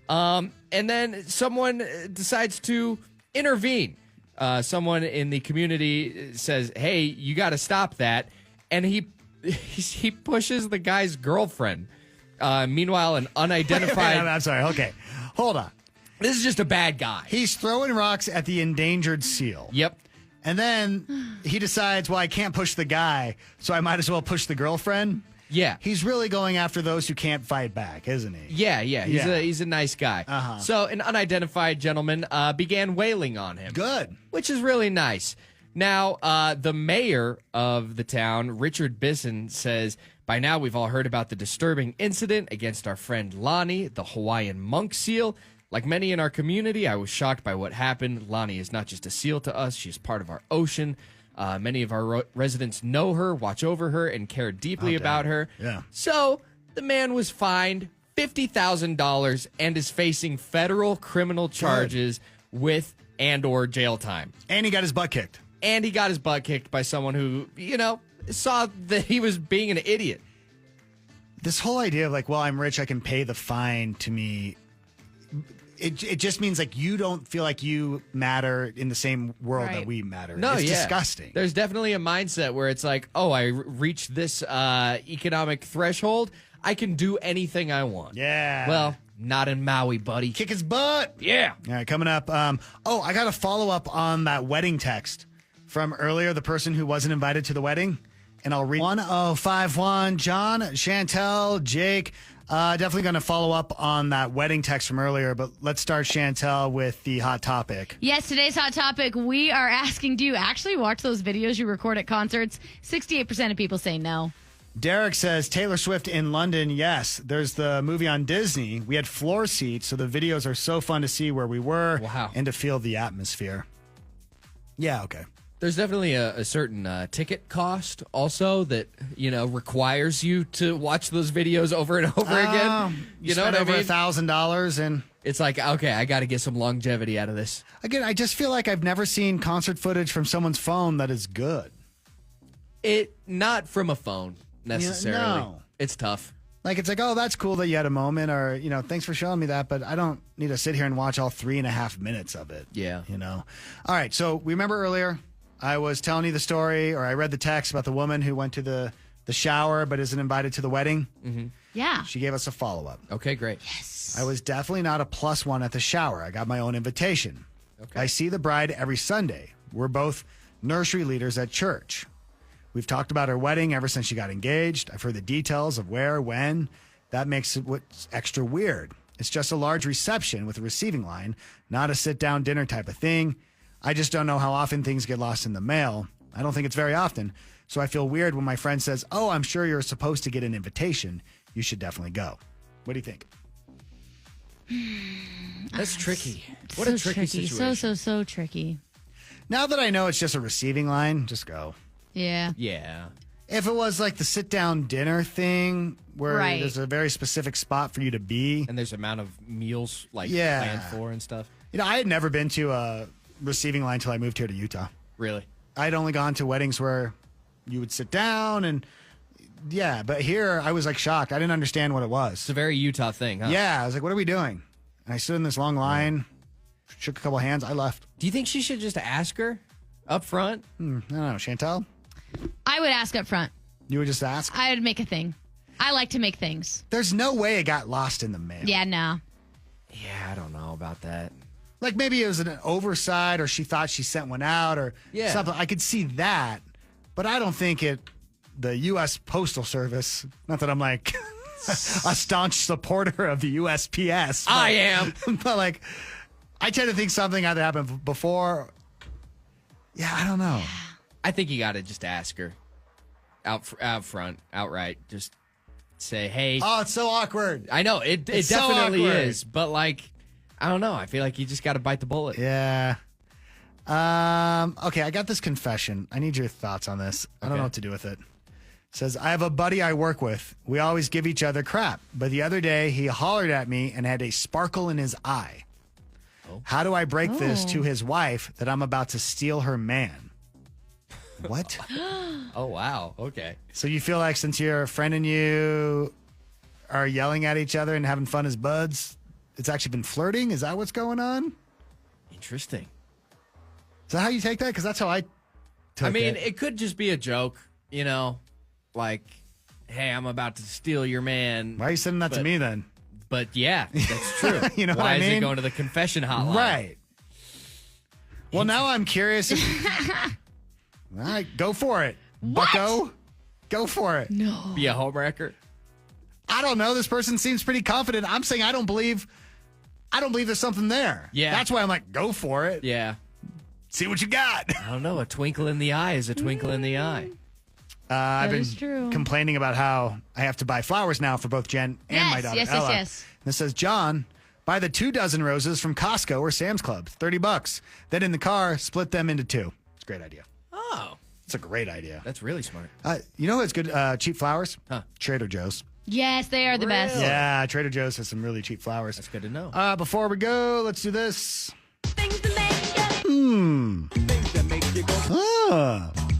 And then someone decides to intervene. Someone in the community says, "Hey, you got to stop that." And he pushes the guy's girlfriend. Meanwhile, an unidentified... I'm sorry. Okay. Hold on. This is just a bad guy. He's throwing rocks at the endangered seal. Yep. And then he decides, well, I can't push the guy, so I might as well push the girlfriend. Yeah. He's really going after those who can't fight back, isn't he? Yeah. He's a nice guy. Uh-huh. So an unidentified gentleman began wailing on him. Good. Which is really nice. Now, the mayor of the town, Richard Bisson, says, "By now we've all heard about the disturbing incident against our friend Lonnie, the Hawaiian monk seal. Like many in our community, I was shocked by what happened. Lonnie is not just a SEAL to us, she's part of our ocean. Many of our residents know her, watch over her, and care deeply about her. Yeah. So the man was fined $50,000 and is facing federal criminal charges with and/or jail time. And he got his butt kicked. And he got his butt kicked by someone who, saw that he was being an idiot. This whole idea of like, well, I'm rich, I can pay the fine, to me, it just means like you don't feel like you matter in the same world that we matter. No, it's yeah. disgusting. There's definitely a mindset where it's like, oh, I reached this economic threshold. I can do anything I want. Yeah. Well, not in Maui, buddy. Kick his butt. Yeah. All right, coming up. I got a follow up on that wedding text from earlier, the person who wasn't invited to the wedding. And I'll read 1051. John, Chantel, Jake. Definitely going to follow up on that wedding text from earlier, but let's start, Chantel, with the hot topic. Yes, today's hot topic, we are asking, do you actually watch those videos you record at concerts? 68% of people say no. Derek says Taylor Swift in London. Yes, there's the movie on Disney. We had floor seats, so the videos are so fun to see where we were and to feel the atmosphere. Yeah, okay. There's definitely a certain ticket cost also that, requires you to watch those videos over and over again. You know what I over mean? $1,000 and it's like, okay, I got to get some longevity out of this. Again, I just feel like I've never seen concert footage from someone's phone that is good. Not from a phone necessarily. No. It's tough. Like, it's like, oh, that's cool that you had a moment, or, thanks for showing me that, but I don't need to sit here and watch all 3.5 minutes of it. Yeah. All right, so we remember earlier I was telling you the story, or I read the text about the woman who went to the shower but isn't invited to the wedding. Mm-hmm. Yeah. She gave us a follow-up. Okay, great. Yes. I was definitely not a +1 at the shower. I got my own invitation. Okay. I see the bride every Sunday. We're both nursery leaders at church. We've talked about her wedding ever since she got engaged. I've heard the details of where, when. That makes it what's extra weird. It's just a large reception with a receiving line, not a sit-down dinner type of thing. I just don't know how often things get lost in the mail. I don't think it's very often. So I feel weird when my friend says, oh, I'm sure you're supposed to get an invitation. You should definitely go. What do you think? That's tricky. What so a tricky situation. So tricky. Now that I know it's just a receiving line, just go. Yeah. Yeah. If it was like the sit-down dinner thing where there's a very specific spot for you to be. And there's amount of meals planned for and stuff. I had never been to a receiving line until I moved here to Utah. Really? I'd only gone to weddings where you would sit down and but here I was like shocked. I didn't understand what it was. It's a very Utah thing, huh? Yeah, I was like, what are we doing? And I stood in this long line, shook a couple hands, I left. Do you think she should just ask her up front? I don't know, Chantel? I would ask up front. You would just ask? I would make a thing. I like to make things. There's no way it got lost in the mail. Yeah, no. Yeah, I don't know about that. Like maybe it was an oversight or she thought she sent one out or something. I could see that, but I don't think the U.S. Postal Service, not that I'm like a staunch supporter of the USPS. I am. But like, I tend to think something either happened before. Yeah, I don't know. I think you got to just ask her out front, outright. Just say, hey. Oh, it's so awkward. I know. It definitely is. But like, I don't know. I feel like you just got to bite the bullet. Yeah. Okay, I got this confession. I need your thoughts on this. I don't know what to do with it. It says, I have a buddy I work with. We always give each other crap. But the other day, he hollered at me and had a sparkle in his eye. Oh. How do I break this to his wife that I'm about to steal her man? What? Oh, wow. Okay. So you feel like since your friend and you are yelling at each other and having fun as buds, it's actually been flirting? Is that what's going on? Interesting. Is that how you take that? Because that's how I took it. It could just be a joke, like, hey, I'm about to steal your man. Why are you sending that to me then? But yeah, that's true. You know Why what I is mean? it going to the confession hotline? Right. Well, now I'm curious. All right, go for it. What? Bucko. Go for it. No. Be a homewrecker? I don't know. This person seems pretty confident. I'm saying I don't believe there's something there. Yeah. That's why I'm like, go for it. Yeah. See what you got. I don't know. A twinkle in the eye is a twinkle in the eye. I've been true. complaining about how I have to buy flowers now for both Jen and my daughter Ella. Yes. And it says, John, Buy the 2 dozen roses from Costco or Sam's Club, $30. Then in the car, split them into 2. It's a great idea. Oh. It's a great idea. That's really smart. You know what's good? Cheap flowers? Huh. Trader Joe's. Yes, they are the best. Yeah, Trader Joe's has some really cheap flowers. That's good to know. Before we go, let's do this. Things that make you. Things that make you go.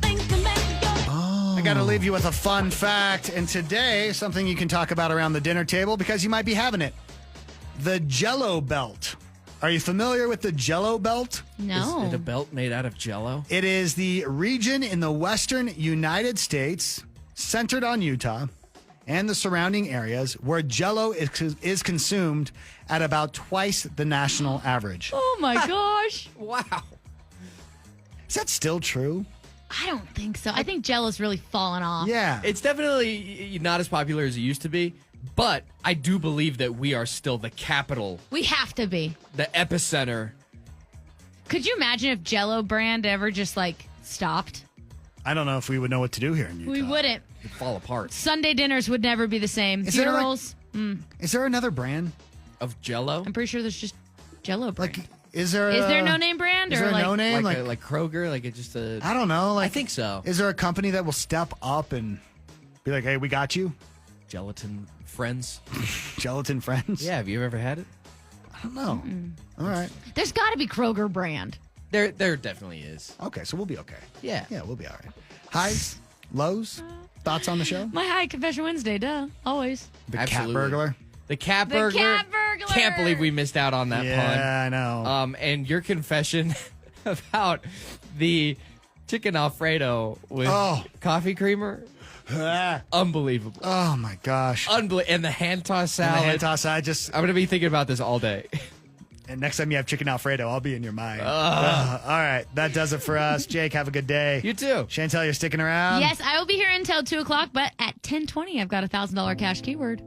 Things that make you go. I got to leave you with a fun fact. And today, something you can talk about around the dinner table because you might be having it. The Jell-O belt. Are you familiar with the Jell-O belt? No. Is it a belt made out of Jell-O? It is the region in the western United States, centered on Utah and the surrounding areas, where Jell-O is consumed at about twice the national average. Oh my gosh. Wow. Is that still true? I don't think so. I think Jell-O's really fallen off. Yeah. It's definitely not as popular as it used to be, but I do believe that we are still the capital, We have to be. the epicenter. Could you imagine if Jell-O brand ever just like stopped? I don't know if we would know what to do here in Utah. We wouldn't. It'd fall apart. Sunday dinners would never be the same. Is there, like- Funerals. Is there another brand? Of Jell-O? I'm pretty sure there's just Jell-O brand. Like, is there no name brand? Is or there a like, no name? Like Kroger? Like it's just a... I don't know. Like, I think so. Is there a company that will step up and be like, hey, we got you? Gelatin Friends? Gelatin Friends? Yeah, have you ever had it? I don't know. All right. There's got to be Kroger brand. There definitely is. Okay, so we'll be okay. Yeah. Yeah, we'll be all right. Highs, lows, thoughts on the show? My high Confession Wednesday, duh. Always. The Absolutely. cat burglar? The cat The burglar. cat burglar. Can't believe we missed out on that pun. Yeah, I know. And your confession about the chicken Alfredo with coffee creamer. Unbelievable. Oh, my gosh. And the hand toss And salad. the hand toss, I'm going to be thinking about this all day. And next time you have chicken Alfredo, I'll be in your mind. All right, that does it for us. Jake, have a good day. You too. Chantel, you're sticking around? Yes, I will be here until 2 o'clock, but at 10:20, I've got a $1,000 cash keyword.